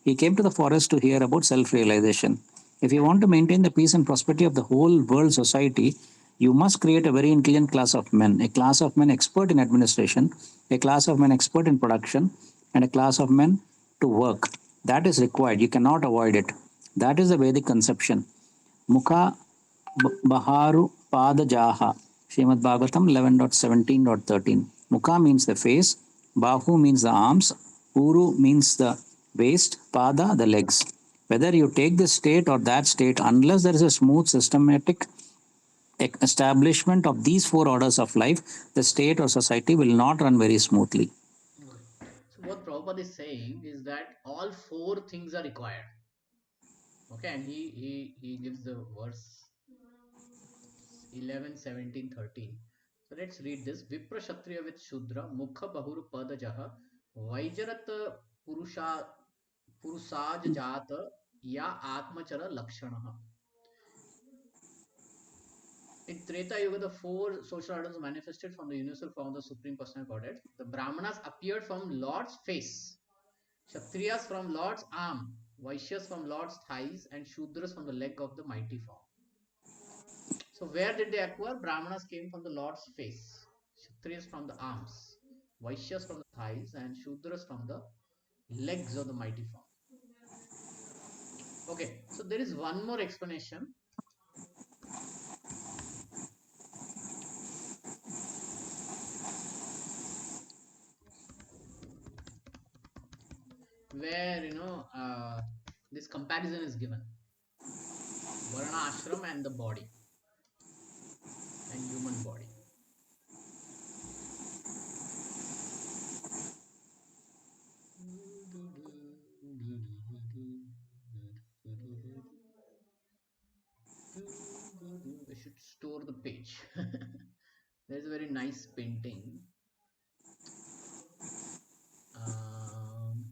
B: He came to the forest to hear about self realization. If you want to maintain the peace and prosperity of the whole world society, you must create a very intelligent class of men, a class of men expert in administration, a class of men expert in production, and a class of men to work. That is required. You cannot avoid it. That is the Vedic conception. Mukha Baharu Pada Jaha. Srimad Bhagavatam 11.17.13. Mukha means the face, Bahu means the arms, Uru means the waist, Pada the legs. Whether you take this state or that state, unless there is a smooth, systematic establishment of these four orders of life, the state or society will not run very smoothly.
A: Okay. So what Prabhupada is saying is that all four things are required. Okay, and he gives the verse 11, 17, 13. So let's read this. Vipra Kshatriya with Shudra, Mukha Bahur Pada Jaha, Vaijarat Purusha Purusaj Jata, Ya Atmachara Lakshanaha. In Treta Yuga, the four social orders manifested from the universal form of the Supreme Personal Godhead. The Brahmanas appeared from Lord's face, Kshatriyas from Lord's arm, Vaishyas from Lord's thighs, and Shudras from the leg of the mighty form. So where did they acquire? Brahmanas came from the Lord's face, Kshatriyas from the arms, Vaishyas from the thighs, and Shudras from the legs of the mighty form. Okay, so there is one more explanation. Where this comparison is given. Varna ashram and the body and human body. We should store the page. There's a very nice painting. Um,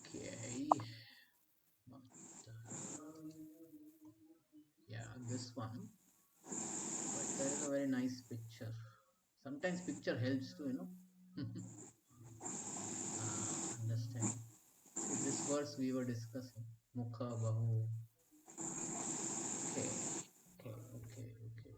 A: okay. Yeah, this one. But there is a very nice picture. Sometimes picture helps to, understand. See, this verse we were discussing. Mukha, Bahu. Okay, okay, okay, okay, okay.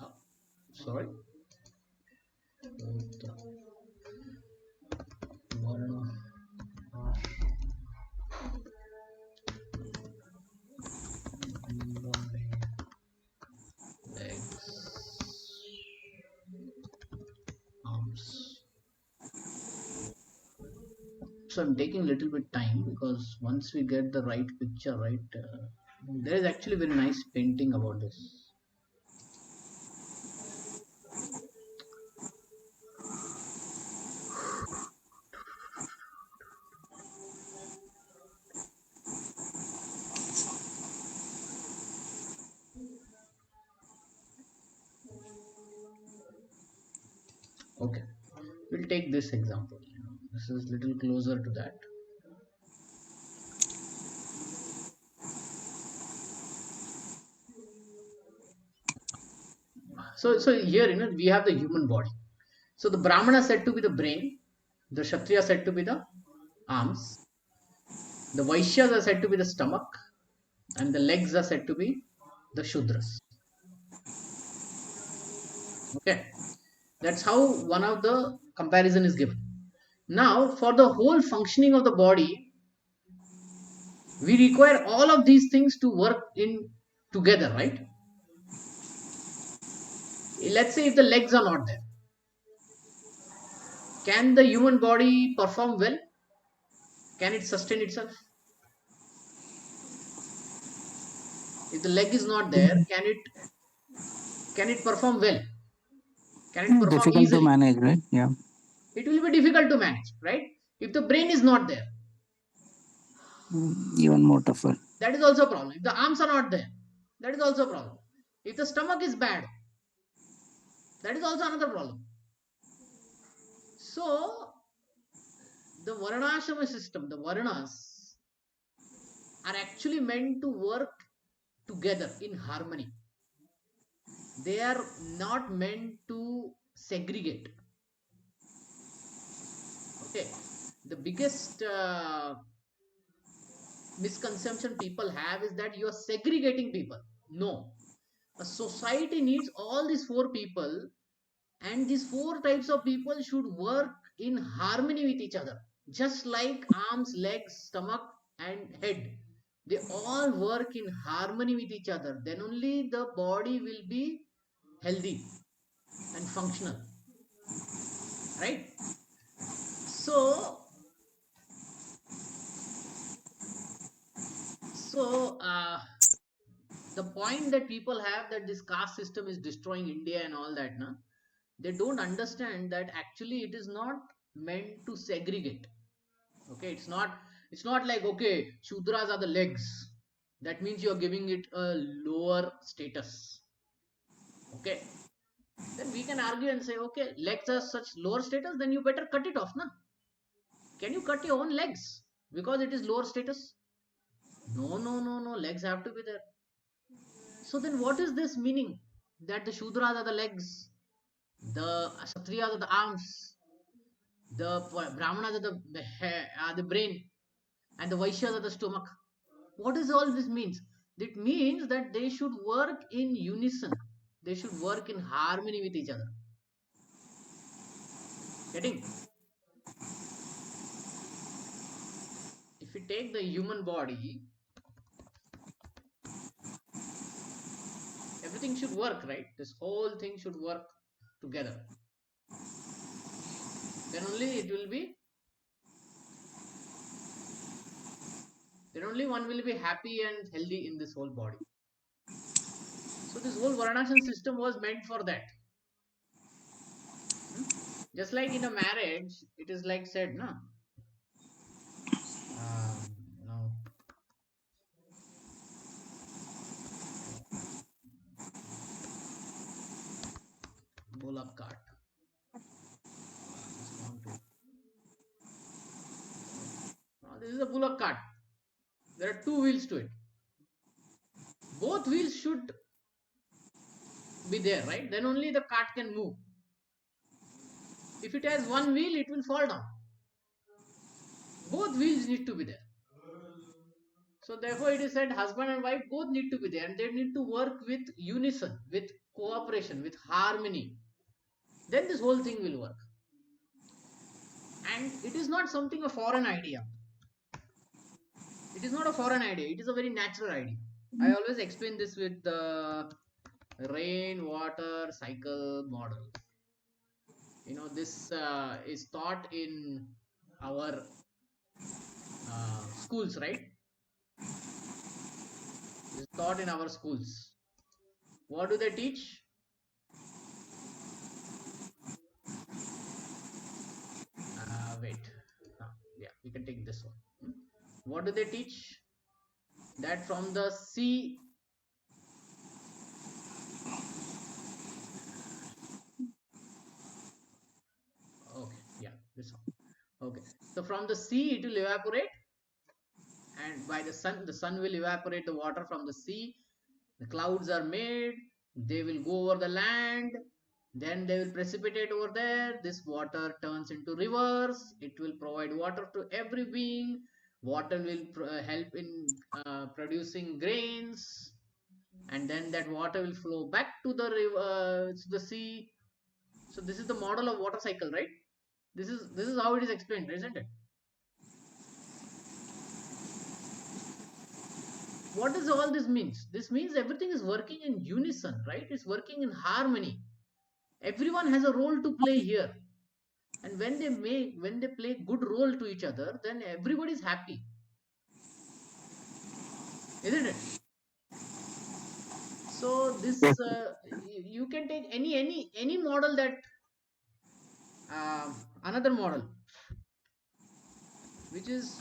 A: Oh, sorry. Varna, legs, arms. So I'm taking a little bit time because once we get the right picture, right, there is actually very nice painting about this. Okay, we'll take this example. This is little closer to that. So here, we have the human body. So the Brahmana said to be the brain, the Kshatriya said to be the arms, the Vaishyas are said to be the stomach, and the legs are said to be the Shudras. Okay, that's how one of the comparison is given. Now, for the whole functioning of the body, we require all of these things to work in together, right? Let's say if the legs are not there, Can the human body perform well? Can it sustain itself? If the leg is not there, can it perform well? Can it perform
B: Difficult to
A: easily?
B: manage, right? Yeah.
A: It will be difficult to manage, right? If the brain is not there,
B: Even more tougher.
A: that is also a problem. If the arms are not there, that is also a problem. If the stomach is bad, that is also another problem. So the Varnashama system, the Varnas, are actually meant to work together in harmony. They are not meant to segregate. Okay. The biggest misconception people have is that you are segregating people. No. A society needs all these four people, and these four types of people should work in harmony with each other. Just like arms, legs, stomach, and head, they all work in harmony with each other. Then only the body will be healthy and functional, right? So, so the point that people have that this caste system is destroying India and all that, na, they don't understand that actually it is not meant to segregate. Okay, it's not like, okay, Shudras are the legs. That means you're giving it a lower status. Okay, then we can argue and say, okay, legs are such lower status, then you better cut it off, na? Can you cut your own legs because it is lower status? No, no, no, no. Legs have to be there. So then, what is this meaning? That the Shudras are the legs, the Kshatriyas are the arms, the Brahmanas are the brain, and the Vaishyas are the stomach. What does all this means? It means that they should work in unison. They should work in harmony with each other. Getting? If we take the human body, everything should work, right? This whole thing should work together. Then only it will be. Then only one will be happy and healthy in this whole body. So this whole Varnashram system was meant for that. Hmm? Just like in a marriage, it is like said, no. No. Bullock cart. Just want to. This is a bullock cart. There are two wheels to it. Both wheels should be there, right? Then only the cart can move. If it has one wheel, it will fall down. Both wheels need to be there. So therefore, it is said husband and wife both need to be there, and they need to work with unison, with cooperation, with harmony. Then this whole thing will work. And it is not something a foreign idea. It is not a foreign idea. It is a very natural idea. I always explain this with the rain water cycle model. This is taught in our schools, right? Is taught in our schools. What do they teach? Wait. Yeah, we can take this one. What do they teach? That from the sea. Okay, yeah, this one. Okay, so from the sea it will evaporate, and by the sun will evaporate the water from the sea. The clouds are made, they will go over the land, then they will precipitate over there. This water turns into rivers, it will provide water to every being. Water will help in producing grains, and then that water will flow back to the river, to the sea. So this is the model of water cycle, right? This is how it is explained, isn't it? What does all this means? This means everything is working in unison, right? It's working in harmony. Everyone has a role to play here. And when they play good role to each other, then everybody is happy, isn't it? So this you can take any model that another model which is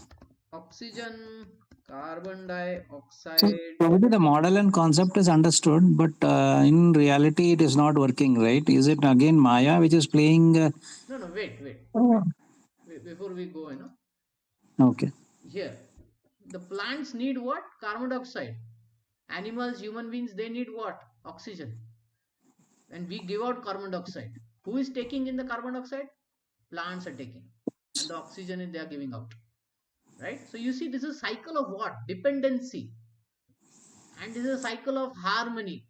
A: oxygen, carbon
B: So
A: dioxide.
B: probably the model and concept is understood, but in reality, it is not working, right? Is it again Maya which is playing?
A: No, no, wait, before we go,
B: Okay.
A: here the plants need what? Carbon dioxide. Animals, human beings, they need what? Oxygen. And we give out carbon dioxide. Who is taking in the carbon dioxide? Plants are taking, and the oxygen they are giving out, right? So you see, this is a cycle of what? Dependency, and this is a cycle of harmony.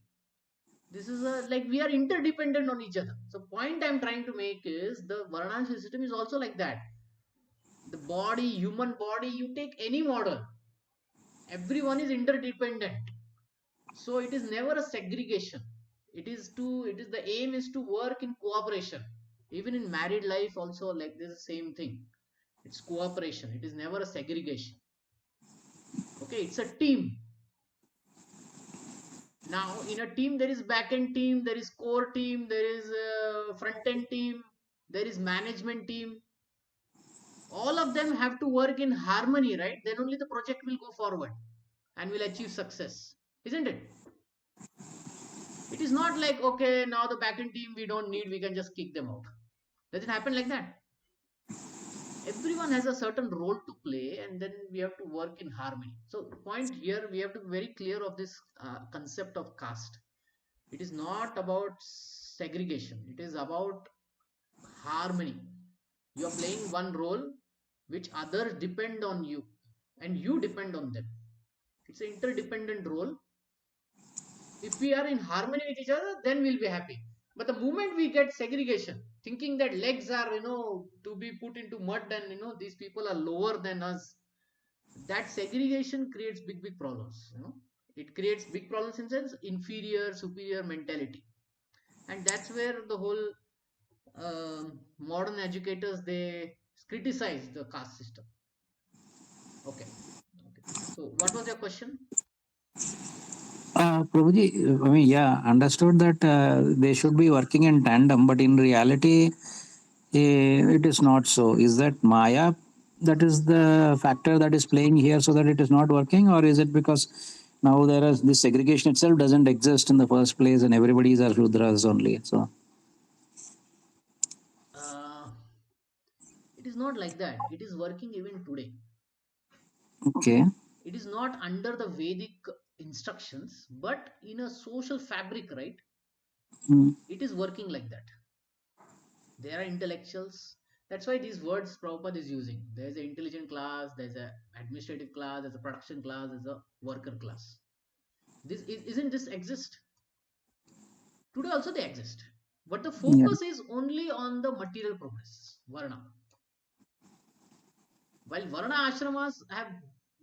A: This is a, like, we are interdependent on each other. So point I'm trying to make is the Varana system is also like that. The body, human body, you take any model, everyone is interdependent. So it is never a segregation. It is the aim is to work in cooperation. Even in married life also, like, this is the same thing. It's cooperation, it is never a segregation. Okay, it's a team. Now in a team there is back end team, there is core team, there is front end team, there is management team. All of them have to work in harmony, right? Then only the project will go forward and will achieve success, isn't it? It is not like, okay, now the backend team we don't need, we can just kick them out. Does it happen like that? Everyone has a certain role to play, and then we have to work in harmony. So the point here, we have to be very clear of this concept of caste. It is not about segregation, it is about harmony. You are playing one role which others depend on you, and you depend on them. It's an interdependent role. If we are in harmony with each other, then we'll be happy. But the moment we get segregation, thinking that legs are, to be put into mud, and these people are lower than us, that segregation creates big problems. It creates big problems in sense inferior superior mentality. And that's where the whole modern educators, they criticize the caste system. Okay, so what was your question?
B: Prabhuji, I mean, yeah, understood that they should be working in tandem, but in reality, it is not so. Is that Maya that is the factor that is playing here so that it is not working, or is it because now there is this segregation itself doesn't exist in the first place and everybody is Shudras only? So,
A: uh, it is not like that. It is working even today.
B: okay.
A: It is not under the Vedic instructions, but in a social fabric, right?
B: Hmm.
A: It is working like that. There are intellectuals. That's why these words Prabhupada is using. There's an intelligent class, there's a administrative class, there's a production class, there's a worker class. This isn't this exist? Today also they exist. But the
B: Yeah.
A: focus is only on the material progress, Varna. While Varna ashramas have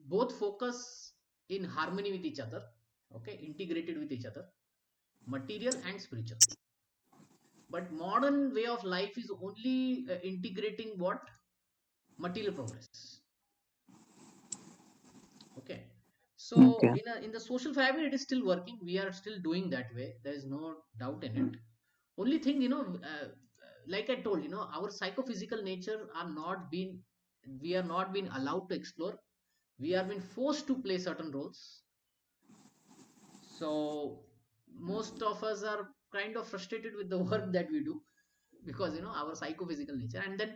A: both focus in harmony with each other, okay, integrated with each other, material and spiritual. But modern way of life is only integrating what? Material progress. Okay. So
B: Okay.
A: in the social fabric, it is still working. We are still doing that way. There is no doubt in it. Only thing, like I told, our psychophysical nature are not being, we are not being allowed to explore. We are being forced to play certain roles. So most of us are kind of frustrated with the work that we do, because our psychophysical nature, and then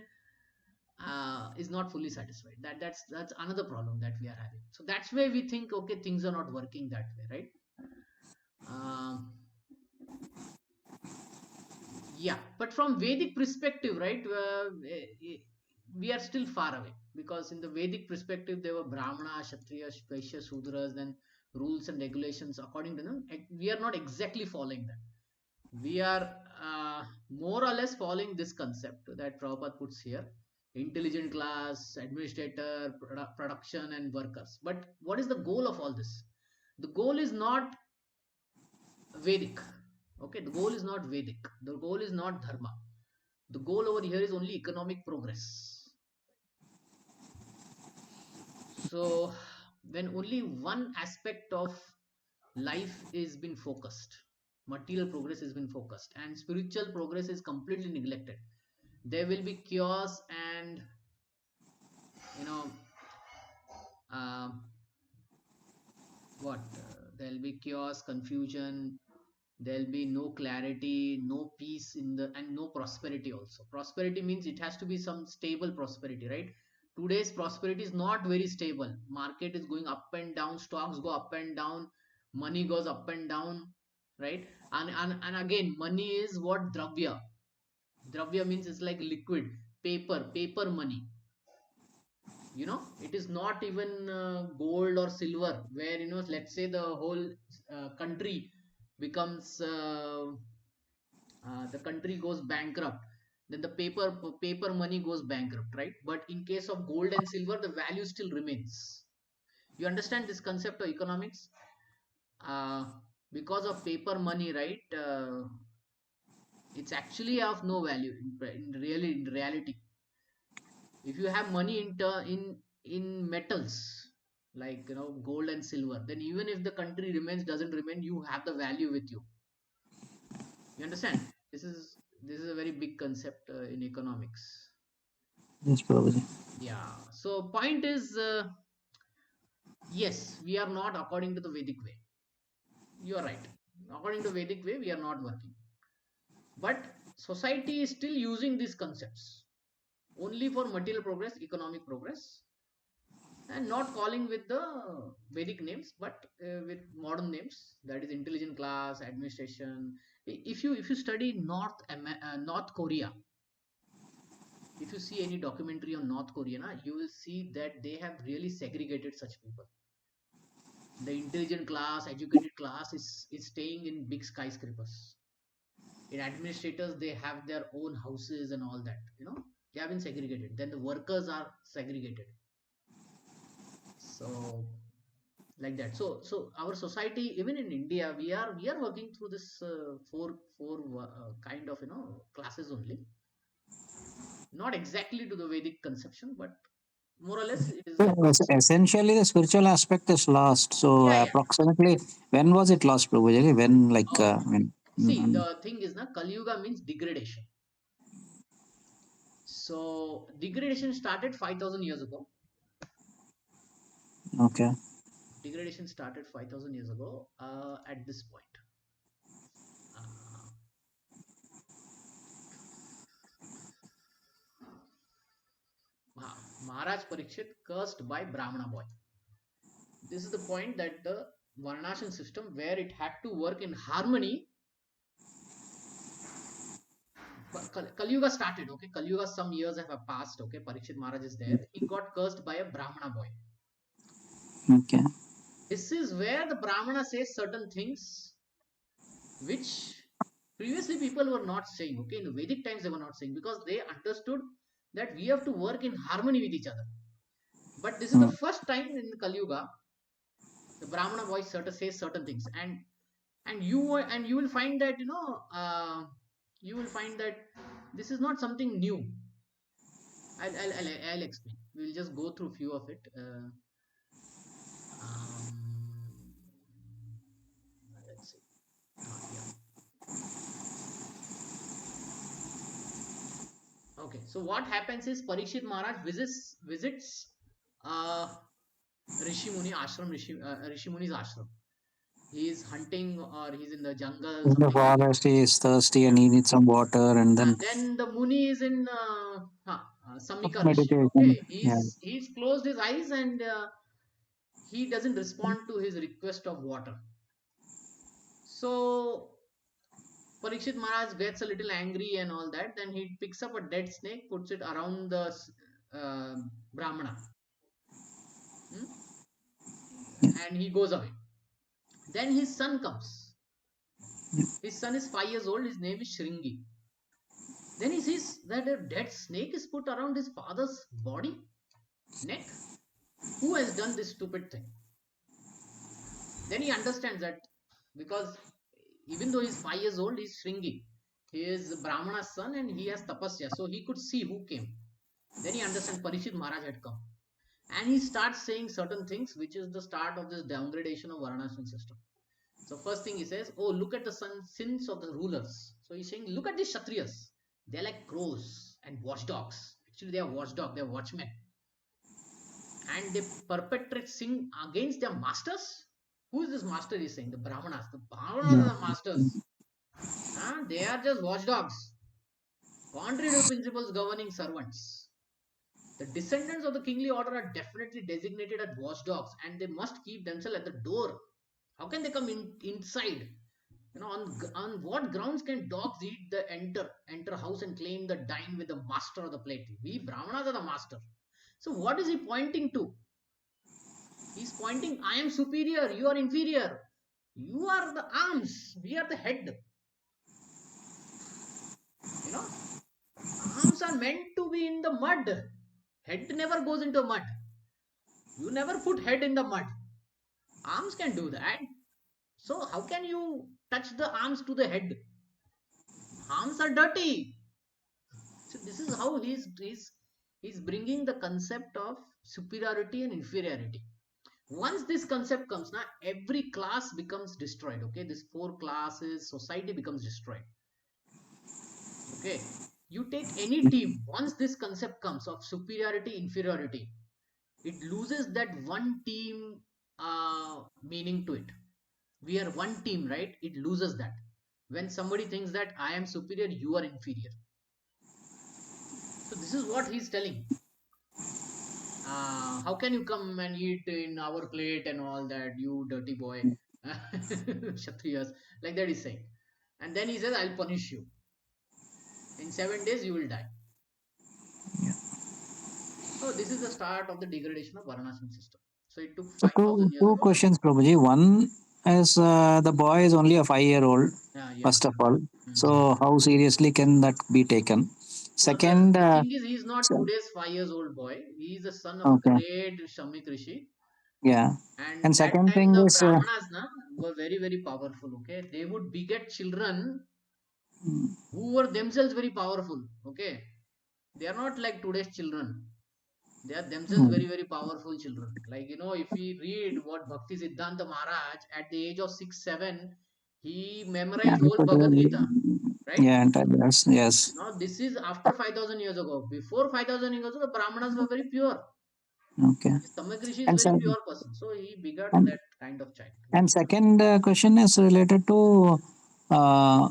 A: is not fully satisfied. That's another problem that we are having. So that's where we think, okay, things are not working that way, right? um, yeah, but from Vedic perspective, right, we are still far away, because in the Vedic perspective there were Brahmana, Kshatriya, Vaishya, Sudras, then rules and regulations according to them. We are not exactly following that. We are more or less following this concept that Prabhupada puts here: intelligent class, administrator, production, and workers. But what is the goal of all this? The goal is not Vedic. Okay, the goal is not Vedic. The goal is not Dharma. The goal over here is only economic progress. So when only one aspect of life is been focused, material progress has been focused, and spiritual progress is completely neglected, there will be chaos and you know um there'll be chaos, confusion. There'll be no clarity, no peace in the, and no prosperity also. Prosperity means it has to be some stable prosperity, right? Today's prosperity is not very stable. Market is going up and down, stocks go up and down, money goes up and down, right? And again, money is what? Dravya means it's like liquid, paper money. It is not even gold or silver, where let's say the whole country becomes the country goes bankrupt, then the paper money goes bankrupt, right? But in case of gold and silver, the value still remains. You understand this concept of economics? uh, because of paper money, right? It's actually of no value in reality. If you have money in metals, like gold and silver, then even if the country doesn't remain, you have the value with you. You understand? This is a very big concept in economics.
B: Yes, Prabhuji.
A: Yeah, so point is, yes, we are not according to the Vedic way. You are right. According to Vedic way, we are not working, but society is still using these concepts only for material progress, economic progress, and not calling with the Vedic names, but with modern names, that is intelligent class, administration. If you study North Korea, if you see any documentary on North Korea, you will see that they have really segregated such people. The intelligent class, educated class is staying in big skyscrapers. In administrators, they have their own houses and all that. They have been segregated. Then the workers are segregated. So like that. So our society, even in India, we are working through this four kind of classes only. Not exactly to the Vedic conception, but more or less it is
B: So,
A: that.
B: essentially, the spiritual aspect is lost. So,
A: Yeah, yeah.
B: approximately, when was it lost, Prabhuji? When, like,
A: Okay. See,
B: mm,
A: the thing is, Kali Yuga means degradation. So degradation started 5,000 years ago.
B: okay.
A: Degradation started 5,000 years ago. At this point, uh, Maharaj Parikshit cursed by Brahmana boy. This is the point, that the Varnashram system, where it had to work in harmony. But Kali Yuga started, okay? Kali Yuga, some years have passed, okay? Parikshit Maharaj is there. He got cursed by a Brahmana boy.
B: Okay.
A: This is where the Brahmana says certain things which previously people were not saying, okay? In the Vedic times, they were not saying, because they understood that we have to work in harmony with each other. But this is the
B: Mm,
A: first time in Kali Yuga the Brahmana voice says certain things, and you will find that you will find that this is not something new. I'll explain. We'll just go through few of it. Um, let's see. Yeah. Okay. So what happens is, Parikshit Maharaj visits uh, Rishi Muni ashram, Rishi Muni's ashram. He is hunting, or he's in the jungle,
B: in the
A: something like that.
B: forest, he is thirsty and he needs some water, and then
A: Then the Muni is in Samika Rishi.
B: meditation.
A: Okay,
B: Yeah.
A: he's closed his eyes, and he doesn't respond to his request of water. So Parikshit Maharaj gets a little angry and all that. Then he picks up a dead snake, puts it around the Brahmana, hmm, and he goes away. Then his son comes. His son is 5 years old. His name is Shringi. Then he sees that a dead snake is put around his father's body, neck. Who has done this stupid thing? Then he understands that, because even though he's 5 years old, he's shrinking. He is Brahmana's son and he has tapasya, so he could see who came. Then he understands Parishit Maharaj had come. And he starts saying certain things, which is the start of this downgradation of Varnashram system. So first thing he says, oh, look at the sins of the rulers. So he's saying, look at these Kshatriyas. They're like crows and watchdogs. Actually, they are watchdogs, they're watchmen. And they perpetrate sin against their masters. Who is this master? He's saying the Brahmanas. The Brahmanas are the masters. They are just watchdogs, contrary to the principles governing servants. The descendants of the kingly order are definitely designated as watchdogs, and they must keep themselves at the door. How can they come inside? On what grounds can dogs eat the enter house and claim the dine with the master of the plate? We Brahmanas are the master. So what is he pointing to? He's pointing, I am superior, you are inferior. You are the arms, we are the head. You know, arms are meant to be in the mud. Head never goes into mud. You never put head in the mud. Arms can do that. So how can you touch the arms to the head? Arms are dirty. So this is how he's bringing the concept of superiority and inferiority. Once this concept comes, now every class becomes destroyed. Okay, this four classes society becomes destroyed. Okay, you take any team. Once this concept comes of superiority, inferiority, it loses that one team meaning to it. We are one team, right? It loses that. When somebody thinks that I am superior, you are inferior. So this is what he's telling. How can you come and eat in our plate and all that, you dirty boy? Kshatriyas, like that he's saying. And then he says, I'll punish you. In 7 days, you will die. So this is the start of the degradation of Varnashram system. So it took
B: So
A: 5,000 years
B: two
A: ago.
B: questions, Prabhuji. One is the boy is only a 5 year old,
A: Yeah.
B: first of all.
A: Mhm.
B: So how seriously can that be taken?
A: No,
B: Second,
A: the thing is, he's not
B: so-
A: today's 5 years old boy. He's the son of a
B: okay,
A: great Shamik Rishi.
B: yeah. And
A: And that
B: second
A: time
B: thing
A: the
B: is,
A: Brahmanas were very, very powerful. Okay, they would beget children who were themselves very powerful. Okay, they are not like today's children. They are themselves
B: mm,
A: very, very powerful children. Like, if we read what Bhakti Siddhanta Maharaj at the age of 6, 7, he
B: yeah,
A: memorized whole Bhagavad Gita, right?
B: yeah, yes, yes,
A: Now, this is after 5,000 years ago. Before 5,000 years ago, the Brahmanas were very pure.
B: okay.
A: Samak Rishi is
B: And
A: very
B: so,
A: pure person. So, he begot
B: and,
A: that kind of child.
B: and second question is related to uh,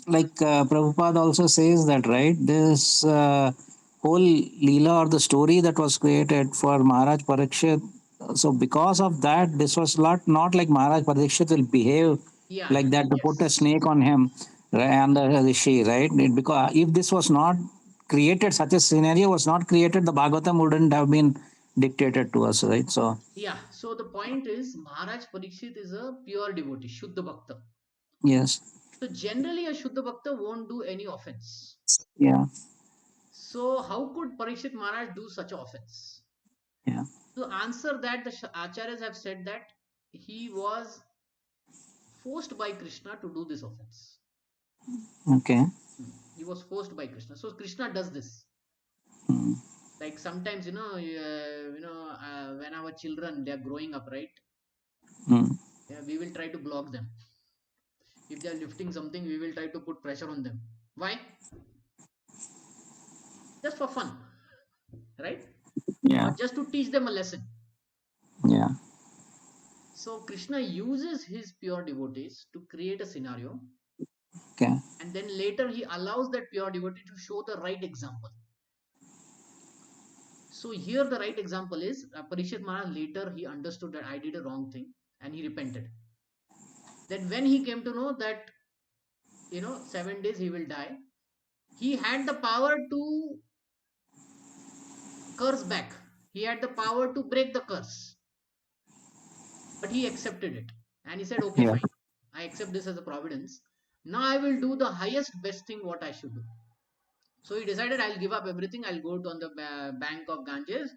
B: Prabhupada also says that, right? This whole Leela or the story that was created for Maharaj Parikshit. So because of that, this was not like Maharaj Parikshit will behave
A: Yeah,
B: like that to put a
A: yes.
B: snake on him, right, and the rishi, right? Because if this was not created, such a scenario was not created, the Bhagavatam wouldn't have been dictated to us, right? So
A: Yeah. So, the point is, Maharaj Parikshit is a pure devotee, Shuddha Bhakta.
B: yes,
A: So, generally, a Shuddha Bhakta won't do any offense.
B: yeah,
A: So, how could Parikshit Maharaj do such offense?
B: yeah,
A: To answer that, the acharyas have said that he was forced by Krishna to do this offense.
B: okay,
A: He was forced by Krishna. So Krishna does this.
B: mm,
A: Like sometimes, when our children they are growing up, right?
B: mm,
A: Yeah, we will try to block them. If they are lifting something, we will try to put pressure on them. Why? Just for fun, right? Or
B: yeah,
A: just to teach them a lesson.
B: yeah,
A: So Krishna uses his pure devotees to create a scenario,
B: okay,
A: and then later he allows that pure devotee to show the right example. So here the right example is Parishit Maharaj later he understood that I did a wrong thing and he repented. Then when he came to know that 7 days he will die, he had the power to curse back. He had the power to break the curse, but he accepted it and he said, "Okay,
B: yeah,
A: fine, I accept this as a providence. Now I will do the highest best thing what I should do." So he decided, I'll give up everything. I'll go to on the bank of Ganges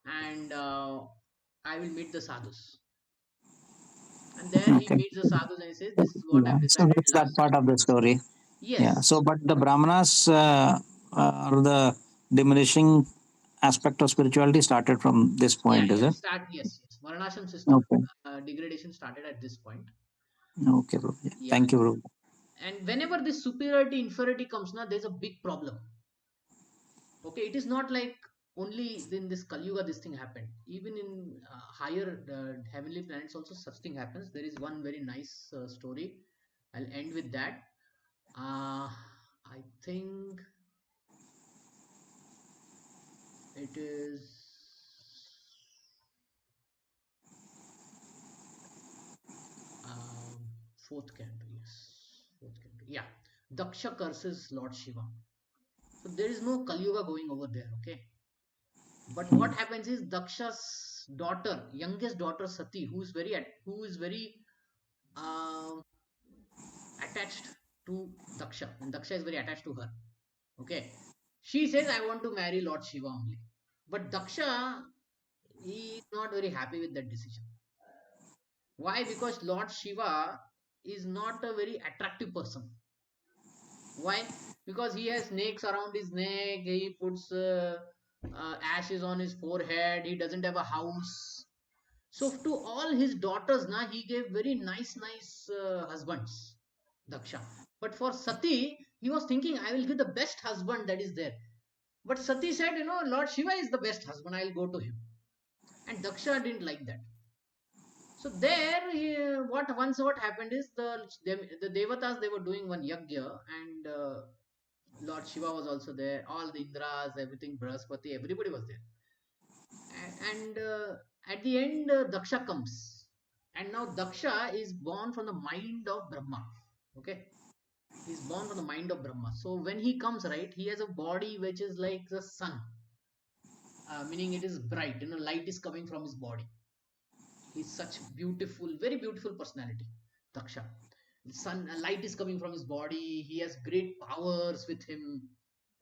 A: and I will meet the sadhus. And there he
B: okay.
A: meets the sadhus and he says, "This is what
B: Yeah.
A: I've
B: So
A: decided
B: that's that
A: last
B: part
A: time."
B: of the story. Yeah.
A: Yes.
B: So, but the Brahmanas or the diminishing aspect of spirituality started from this
A: Yeah,
B: point, is
A: yeah.
B: it?
A: Yes. Varnashram system
B: Okay.
A: degradation started at this point.
B: Okay, bro. Yeah.
A: Yeah.
B: Thank you, bro.
A: And whenever this superiority inferiority comes now, there's a big problem. Okay, it is not like only in this Kali Yuga this thing happened. Even in higher heavenly planets also such thing happens. There is one very nice story. I'll end with that. I think it is fourth canto. Yes, fourth canto. Yeah, Daksha curses Lord Shiva. So there is no Kali Yuga going over there. Okay, but
B: Hmm.
A: what happens is Daksha's daughter, youngest daughter Sati, who is very um, attached to Daksha, and Daksha is very attached to her. Okay, she says, "I want to marry Lord Shiva only," but Daksha he is not very happy with that decision. Why? Because Lord Shiva is not a very attractive person. Why? Because he has snakes around his neck. He puts ashes on his forehead. He doesn't have a house. So to all his daughters, na he gave very nice husbands, Daksha. But for Sati, he was thinking, I will give the best husband that is there. But Sati said, Lord Shiva is the best husband. I'll go to him. And Daksha didn't like that. So there, what happened is the devatas they were doing one yagya, and Lord Shiva was also there. All the Indras, everything, Brahaspati, everybody was there. And at the end, Daksha comes, and now Daksha is born from the mind of Brahma. Okay, he's born from the mind of Brahma. So when he comes, right, he has a body which is like the sun, meaning it is bright. Light is coming from his body. He's such beautiful, very beautiful personality, Daksha. Sun light is coming from his body. He has great powers with him.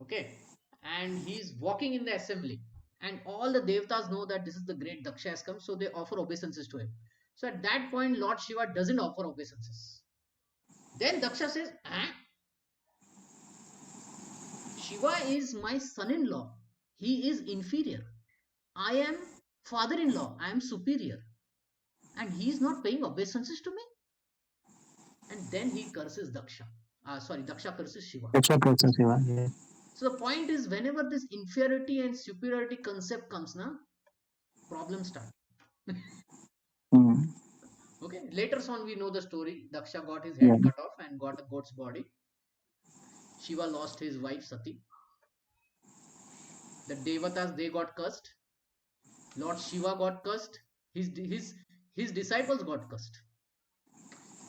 A: Okay, and he's walking in the assembly, and all the devatas know that this is the great Daksha has come, so they offer obeisances to him. So at that point, Lord Shiva doesn't offer obeisances. Then Daksha says, Shiva is my son-in-law. He is inferior. I am father-in-law. I am superior, and he is not paying obeisances to me. And then he curses Daksha. Daksha curses Shiva.
B: That's what process you are. Yeah.
A: So the point is, whenever this inferiority and superiority concept comes, na problems start.
B: Hmm.
A: Okay, later on we know the story. Daksha got his
B: Yeah.
A: head cut off and got a goat's body. Shiva lost his wife Sati. The devatas they got cursed. Lord Shiva got cursed. His disciples got cursed.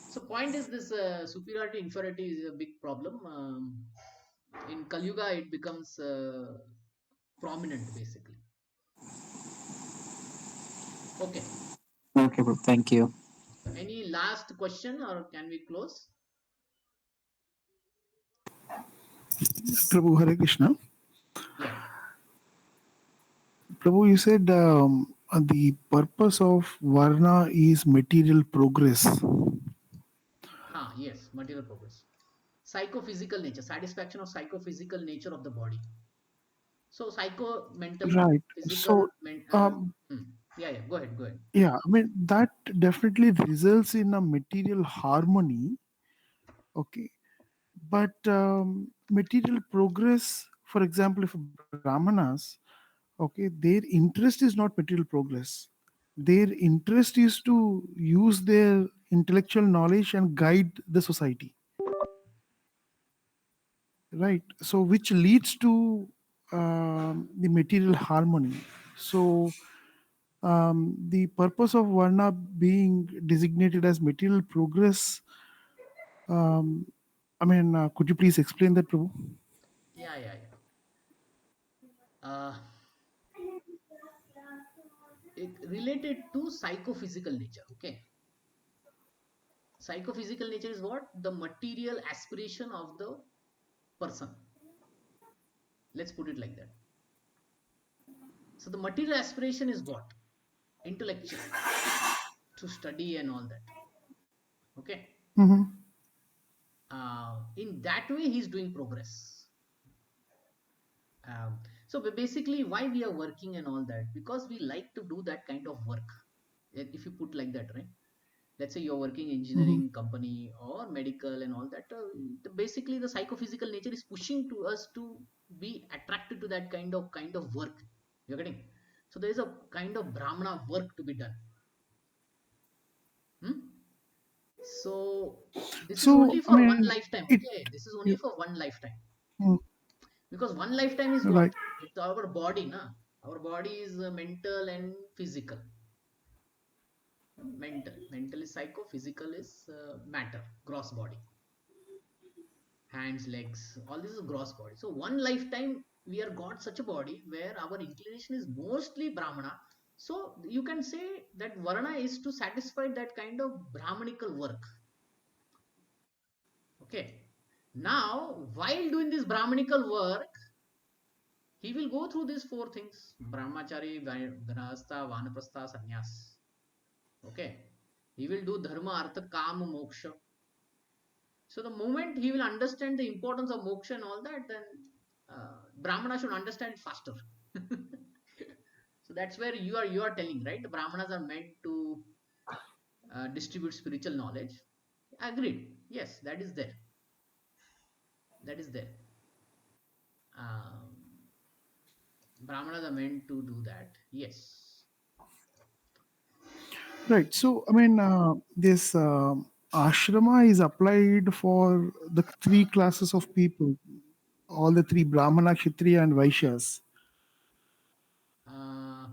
A: So point is this superiority inferiority is a big problem. In Kali Yuga it becomes prominent basically. Okay.
B: Okay, bro. Thank you.
A: So any last question or can we close?
D: Prabhu, Hare Krishna.
A: Yeah.
D: Prabhu, you said the purpose of Varna is material progress.
A: Yes, material progress. Psychophysical nature, satisfaction of psychophysical nature of the body. So psycho, mental,
D: Right.
A: physical,
D: So, um,
A: yeah, go ahead, go ahead.
D: yeah, I mean, that definitely results in a material harmony. Okay. But material progress, for example, if Brahmanas, okay, their interest is not material progress. Their interest is to use their intellectual knowledge and guide the society. Right. So, which leads to the material harmony. So, the purpose of Varna being designated as material progress, could you please explain that, Prabhu?
A: Yeah. Uh, related to psychophysical nature. Okay. Psychophysical nature is what? The material aspiration of the person. Let's put it like that. So the material aspiration is what? Intellectual, to study and all that. Okay.
D: Mm-hmm.
A: in that way he's doing progress. So basically why we are working and all that, because we like to do that kind of work. If you put like that, right? Let's say you're working
D: Mhm.
A: engineering company or medical and all that, basically the psychophysical nature is pushing to us to be attracted to that kind of work. You're getting? So there is a kind of brahmana work to be done. Hmm? So this is
D: So
A: only
D: I
A: for one
D: mean,
A: lifetime.
D: it
A: Okay, this is only
D: yeah,
A: for one lifetime,
D: mm,
A: because one lifetime is what?
D: right.
A: It's our body, na? Our body is mental and physical. Mental is psycho, physical is matter, gross body, hands, legs, all this is gross body. So one lifetime we are got such a body where our inclination is mostly brahmana. So you can say that varna is to satisfy that kind of brahmanical work. Okay, now while doing this brahmanical work, he will go through these four things: brahmachari, grahastha, vanaprastha, sannyas. Okay, he will do dharma, artha, kama, moksha. So the moment he will understand the importance of moksha and all that, then Brahmana should understand faster. So that's where you are telling, right? The Brahmanas are meant to distribute spiritual knowledge. Agreed. Yes, that is there. That is there. Um, Brahmanas are meant to do that. Yes.
D: Right. So, I mean, this ashrama is applied for the three classes of people, all the three Brahmana, Kshatriya, and Vaishyas,
A: Uh,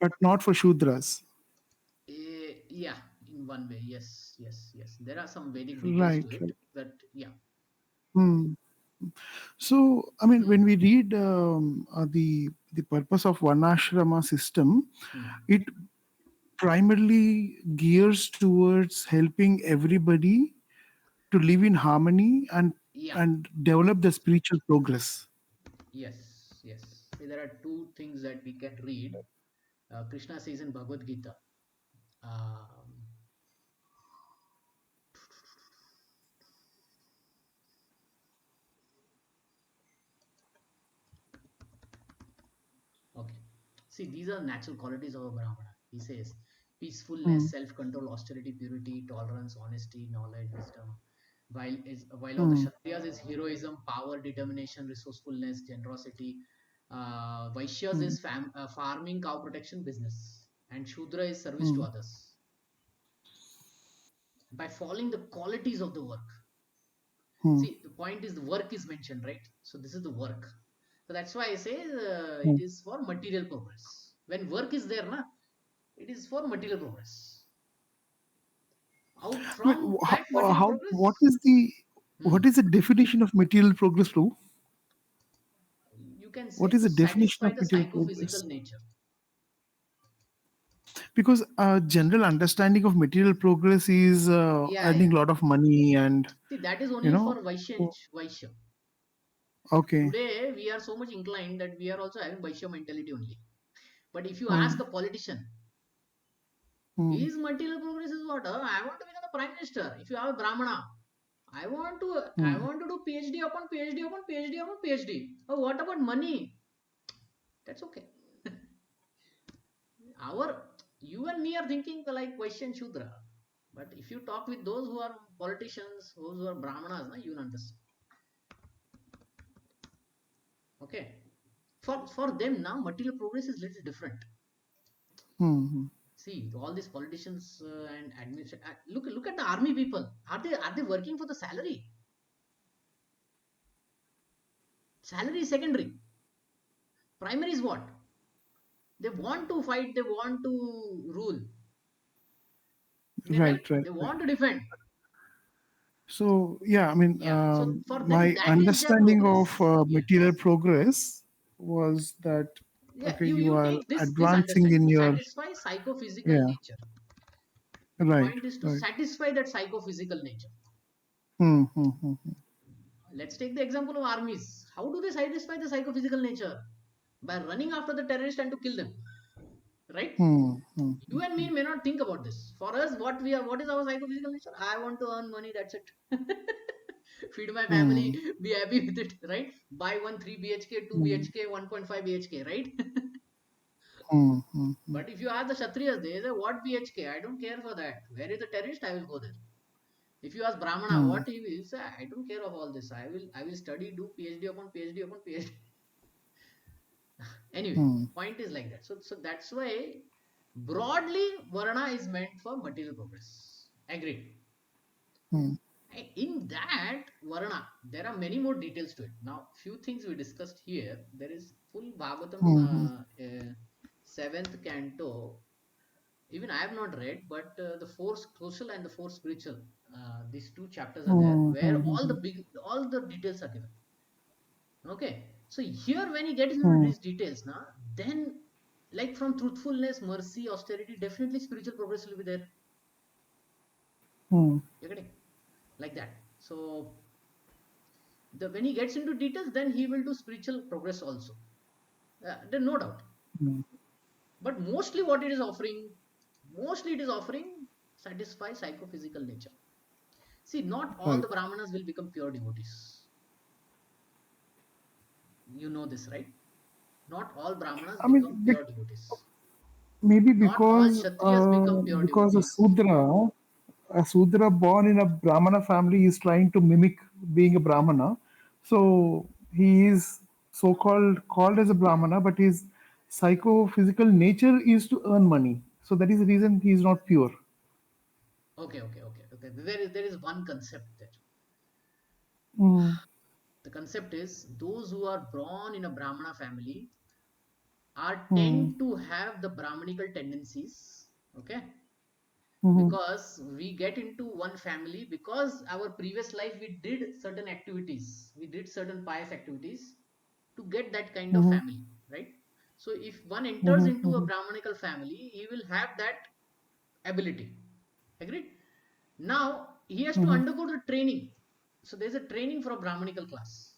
D: but not for Shudras.
A: yeah, in one way. Yes, yes, yes. There are some Vedic details
D: Right,
A: to it,
D: right.
A: but yeah.
D: Hmm. So, I mean,
A: Hmm.
D: when we read the purpose of one ashrama system,
A: Hmm.
D: it primarily gears towards helping everybody to live in harmony
A: Yeah.
D: and develop the spiritual progress.
A: Yes, yes. See, there are two things that we can read. Krishna says in Bhagavad Gita. Um, okay. See, these are natural qualities of a Brahmana. He says
D: Hmm.
A: peacefulness, self control, austerity, purity, tolerance, honesty, knowledge, wisdom. While of the
D: Hmm.
A: Kshatriyas is heroism, power, determination, resourcefulness, generosity. Vaishyas
D: Hmm.
A: is farming, cow protection, business. And Shudra is service to
D: Hmm.
A: others by following the qualities of the work.
D: Hmm.
A: See, the point is the work is mentioned, right? So this is the work. So that's why I say
D: Hmm.
A: it is for material progress. When work is there, na, it is for material progress. Out
D: I mean,
A: from that material
D: what
A: progress,
D: is the
A: hmm,
D: definition of material progress, Prabhu?
A: you can
D: What
A: say
D: is
A: to
D: the definition
A: satisfy
D: of
A: the
D: material
A: psychophysical
D: progress?
A: nature.
D: Because a general understanding of material progress is
A: Yeah,
D: earning
A: yeah.
D: a lot of money and,
A: See, that is
D: you
A: only
D: know,
A: for Vaishya and
D: oh,
A: Vaishya.
D: okay.
A: Today, we are so much inclined that we are also having Vaishya mentality only. But if you
D: Hmm.
A: ask a politician,
D: Hmm.
A: his material progress is what? I want to become the prime minister. If you have a Brahmana, I
D: Hmm.
A: want to do PhD upon PhD upon PhD upon PhD. Oh, what about money? That's okay. Our You and me are thinking like Vaishya and Shudra. But if you talk with those who are politicians, those who are Brahmanas, na, you will understand. Okay. For them now, material progress is little different.
D: Hmm.
A: See, all these politicians and administration. Look at the army people. Are they working for the salary? Salary is secondary. Primary is what? They want to fight. They want to rule.
D: Right, right,
A: They
D: right.
A: want to defend.
D: So, yeah, I mean,
A: Yeah. So for them,
D: my
A: that is their
D: understanding of
A: progress. Yeah.
D: material progress was that,
A: Yeah.
D: okay,
A: You
D: you
A: you
D: are
A: take this
D: advancing
A: understanding
D: in
A: to
D: your,
A: satisfy psychophysical
D: yeah,
A: nature. The
D: right,
A: point is to
D: right.
A: satisfy that psychophysical nature.
D: Hmm. Hmm. Hmm. Hmm.
A: Let's take the example of armies. How do they satisfy the psychophysical nature? By running after the terrorist and to kill them. right?
D: Hmm.
A: You and me may not think about this. For us, what is our psychophysical nature? I want to earn money, that's it. Feed my family,
D: Hmm.
A: be happy with it, right? Buy one 3 bhk, 2
D: Hmm.
A: bhk, 1.5 bhk, right?
D: Hmm. Hmm.
A: But if you ask the Kshatriyas, they say, what bhk? I don't care for that. Where is the terrorist? I will go there. If you ask Brahmana,
D: Hmm.
A: what he will say, I don't care of all this. I will study, do PhD upon PhD upon PhD. Anyway,
D: Hmm.
A: point is like that. So that's why broadly Varna is meant for material progress. Agreed.
D: Hmm.
A: In that Varna, there are many more details to it. Now, few things we discussed here. There is full Bhagavatam,
D: Hmm.
A: seventh canto. Even I have not read, but the four social and the four spiritual, these two chapters are there,
D: Hmm.
A: where
D: Hmm.
A: all the details are given. Okay, so here when he gets into
D: Hmm.
A: these details, now then, like from truthfulness, mercy, austerity, definitely spiritual progress will be there.
D: Hmm.
A: You're getting like that. So when he gets into details, then he will do spiritual progress also. Then no doubt.
D: Hmm.
A: But mostly what it is offering, satisfy psychophysical nature. See, not all
D: Right.
A: the Brahmanas will become pure devotees. You know this, right? Not all Brahmanas
D: I mean,
A: become pure devotees.
D: maybe
A: Not all Kshatriyas become pure
D: because
A: devotees.
D: A Sudra born in a Brahmana family is trying to mimic being a Brahmana. So he is called as a Brahmana, but his psychophysical nature is to earn money. So that is the reason he is not pure.
A: Okay. There is one concept there.
D: Mm,
A: The concept is those who are born in a Brahmana family are
D: mm,
A: tend to have the Brahmanical tendencies. Okay,
D: mm,
A: because we get into one family because our previous life we did certain activities, we did certain pious activities to get that kind of
D: mm,
A: family, right? So if one enters
D: mm,
A: into a
D: mm,
A: Brahmanical family, he will have that ability. Agreed. Now he has to
D: mm,
A: undergo the training. So there's a training for a Brahmanical class.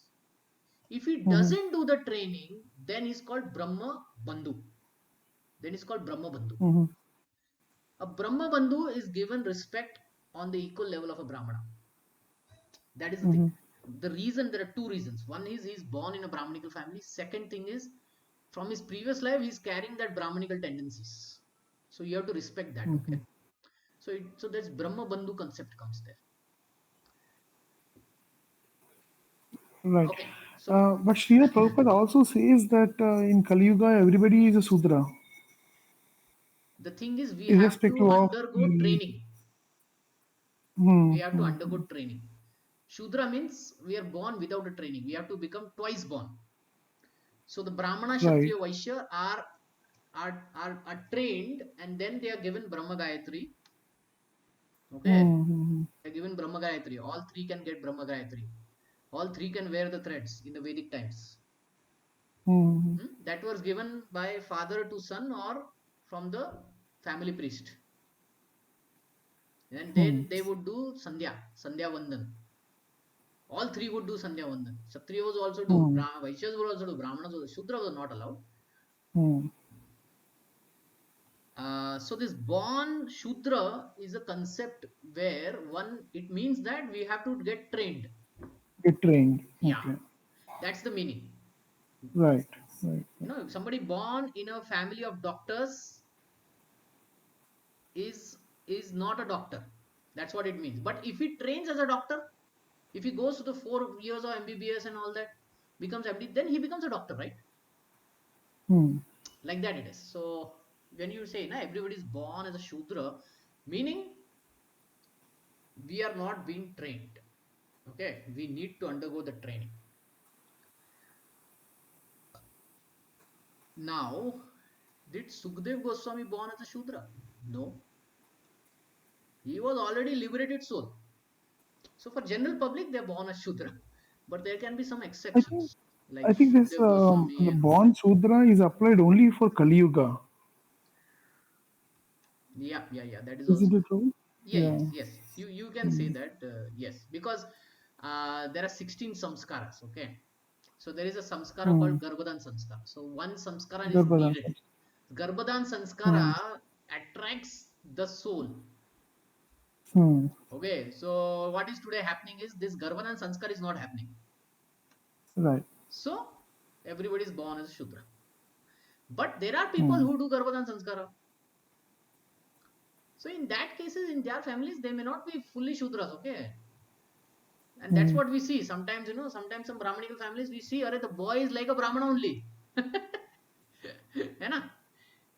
A: If he
D: mm,
A: doesn't do the training, then he's called Brahma Bandhu. Then he's called Brahma Bandhu.
D: mm,
A: A Brahma Bandhu is given respect on the equal level of a Brahmana. That is the thing.
D: mm,
A: The reason, there are two reasons. One is he's born in a Brahmanical family. Second thing is from his previous life, he's carrying that Brahmanical tendencies. So you have to respect that, okay?
D: mm.
A: So this Brahma Bandhu concept comes there.
D: Right.
A: Okay. So
D: But Srila Prabhupada also says that in Kali Yuga, everybody is a Sudra,
A: the thing is we have to
D: irrespective of
A: undergo
D: the.
A: training. We
D: Hmm,
A: have to
D: hmm,
A: undergo training. Shudra means we are born without a training. We have to become twice born. So the Brahmana,
D: right.
A: Kshatriya, Vaishya are trained, and then they are given Brahma Gayatri. Okay,
D: Hmm, hmm,
A: they're given Brahma Gayatri. All three can get Brahma Gayatri. All three can wear the threads in the Vedic times.
D: hmm,
A: That was given by father to son or from the family priest. And
D: hmm,
A: then they would do Sandhya Vandan. All three would do Sandhya Vandan. Kshatriyas also do.
D: hmm,
A: Vaishyas would also do. Brahmanas also. Shudra was not allowed.
D: hmm.
A: So this born Shudra is a concept where it means that we have to get trained.
D: Get trained.
A: Yeah,
D: Okay.
A: that's the meaning.
D: Right. Right.
A: If somebody born in a family of doctors is is not a doctor. That's what it means. But if he trains as a doctor, if he goes to the 4 years of MBBS and all that, becomes MD, then he becomes a doctor, right?
D: Hmm.
A: Like that it is. So when you say everybody is born as a Shudra, meaning we are not being trained. Okay, we need to undergo the training. Now, did Sukdev Goswami born as a Shudra? No, he was already liberated soul. So for general public, they're born as Shudra, but there can be some
D: I think
A: exceptions like
D: I think this
A: Sukdev Goswami
D: the
A: and all
D: born Sudra is applied only for Kali Yuga.
A: that. Yeah. That is
D: Isn't
A: also
D: it
A: true.
D: true?
A: Yeah,
D: Yeah.
A: yes. You can say that yes, because there are 16 samskaras. Okay, so there is a samskara
D: Hmm.
A: called Garbhadan samskara. So one samskara is
D: Garbhadan.
A: needed. Garbhadan Sanskara attracts the soul.
D: Hmm.
A: Okay, so what is today happening is this Garbhadan Sanskar is not happening.
D: Right.
A: So everybody is born as Shudra. But there are people
D: Hmm.
A: who do Garbhadan Sanskara. So in that cases, in their families, they may not be fully Shudras, okay? And that's
D: Hmm.
A: what we see. Sometimes, sometimes some Brahmanical families, we see, the boy is like a Brahmana only. Hai.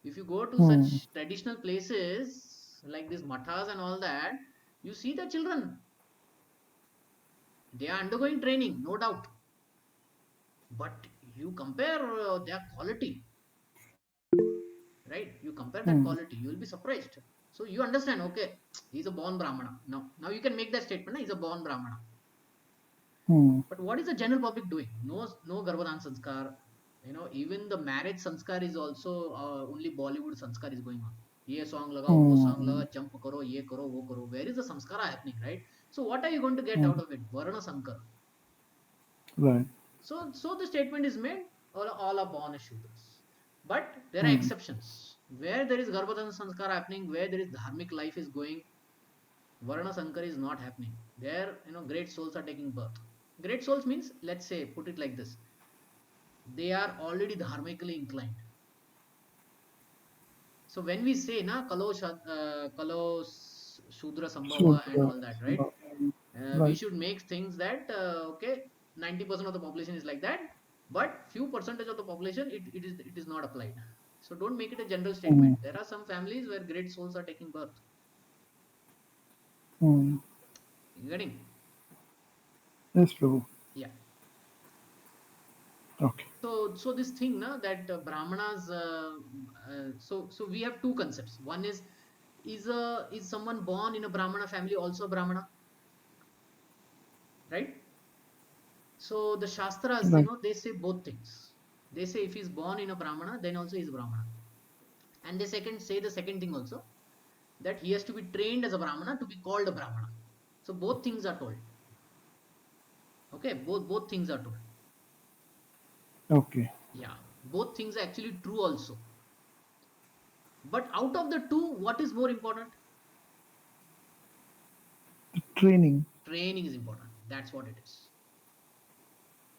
A: If you go to
D: Hmm.
A: such traditional places like these mathas and all that, you see the children. They are undergoing training, no doubt. But you compare their quality, right? You compare that
D: Hmm.
A: quality, you will be surprised. So you understand, okay, he's a born Brahmana. Now you can make that statement, he's a born Brahmana.
D: Hmm.
A: But what is the general public doing? No Garbhadan Sanskar. Even the marriage Sanskar is also only Bollywood Sanskar is going on. Ye song laga, wo song
D: Hmm.
A: laga, jump karo, ye karo, wo karo. Where is the Sanskara happening, right? So what are you going to get
D: Hmm.
A: out of it? Varna Sankar.
D: Right.
A: So the statement is made, all are born as Shudras. But there are
D: Hmm.
A: exceptions. Where there is Garbhadan Sanskar happening, where there is dharmic life is going, Varna Sankar is not happening. There, great souls are taking birth. Great souls means, let's say, put it like this, they are already dharmically inclined. So when we say, kalo Shudra Sambhava and
D: Shudra.
A: all that, right? We
D: Right.
A: should make things that, okay, 90% of the population is like that, but few percentage of the population, it is not applied. So don't make it a general
D: Hmm.
A: statement. There are some families where great souls are taking birth.
D: Hmm.
A: You getting?
D: Yes, Prabhu.
A: Yeah.
D: Okay.
A: So this thing, that Brahmanas. So we have two concepts. One is someone born in a Brahmana family also a Brahmana, right? So the Shastras,
D: Right.
A: they say both things. They say if he's born in a Brahmana, then also he's Brahmana. And they say the second thing also, that he has to be trained as a Brahmana to be called a Brahmana. So both things are told. Okay, both things are told.
D: Okay.
A: Yeah, both things are actually true also. But out of the two, what is more important?
D: Training.
A: Training is important. That's what it is.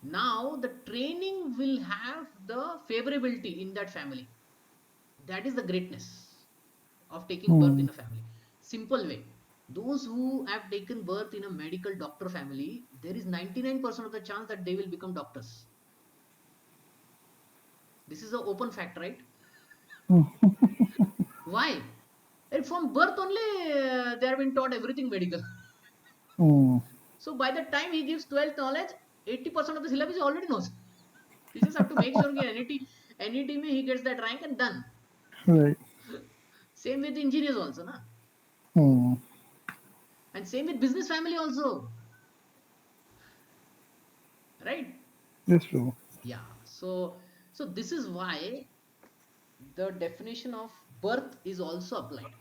A: Now the training will have the favorability in that family. That is the greatness of taking birth
D: Hmm.
A: in a family. Simple way. Those who have taken birth in a medical doctor family, there is 99% of the chance that they will become doctors. This is an open fact, right? Why? And from birth only, they have been taught everything medical.
D: Hmm.
A: So by the time he gives 12th knowledge, 80% of the syllabus he already knows. He just have to make sure any team he gets that rank and done.
D: Right.
A: Same with engineers also, na?
D: Hmm.
A: And same with business family also, right?
D: Yes, Prabhu.
A: Yeah. So this is why the definition of birth is also applied.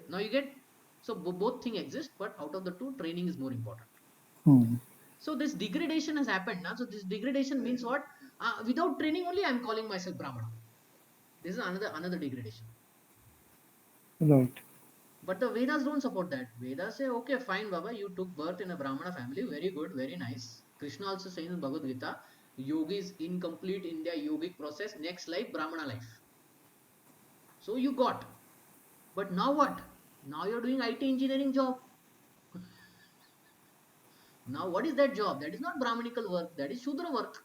A: Now you get, so both things exist, but out of the two, training is more important.
D: Hmm.
A: So this degradation has happened now. So this degradation means what? Without training only, I'm calling myself Brahmana. This is another degradation.
D: Right.
A: But the Vedas don't support that. Vedas say, okay, fine, Baba, you took birth in a Brahmana family, very good, very nice. Krishna also says in Bhagavad Gita, yogi is incomplete in their yogic process, next life, Brahmana life. So you got. But now what? Now you're doing IT engineering job. Now what is that job? That is not Brahmanical work, that is Shudra work.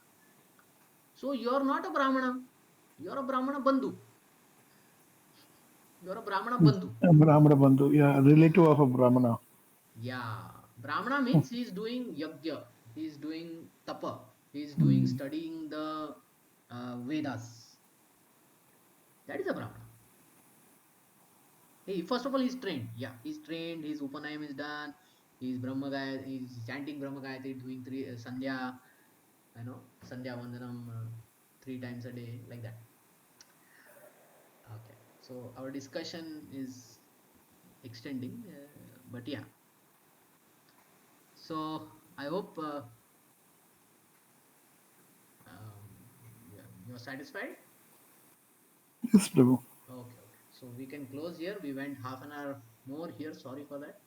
A: So you're not a Brahmana. You're a Brahmana Bandhu. You're a Brahmana Bandhu.
D: Brahmana Bandhu. Yeah. Relative of a Brahmana.
A: Yeah. Brahmana means he is doing yajna, he is doing tapa, he is doing
D: Hmm.
A: studying the Vedas. That is a Brahmana. Hey, first of all, he's trained. Yeah, he's trained. His Upanayam is done. He's Brahma Gayatri. He's chanting Brahma Gayatri, doing three Sandhya, Sandhya Vandanam 3 times a day, like that. Okay. So our discussion is extending, but yeah. So I hope um, you're satisfied.
D: Yes, Prabhu.
A: Okay, okay. So we can close here. We went half an hour more here. Sorry for that.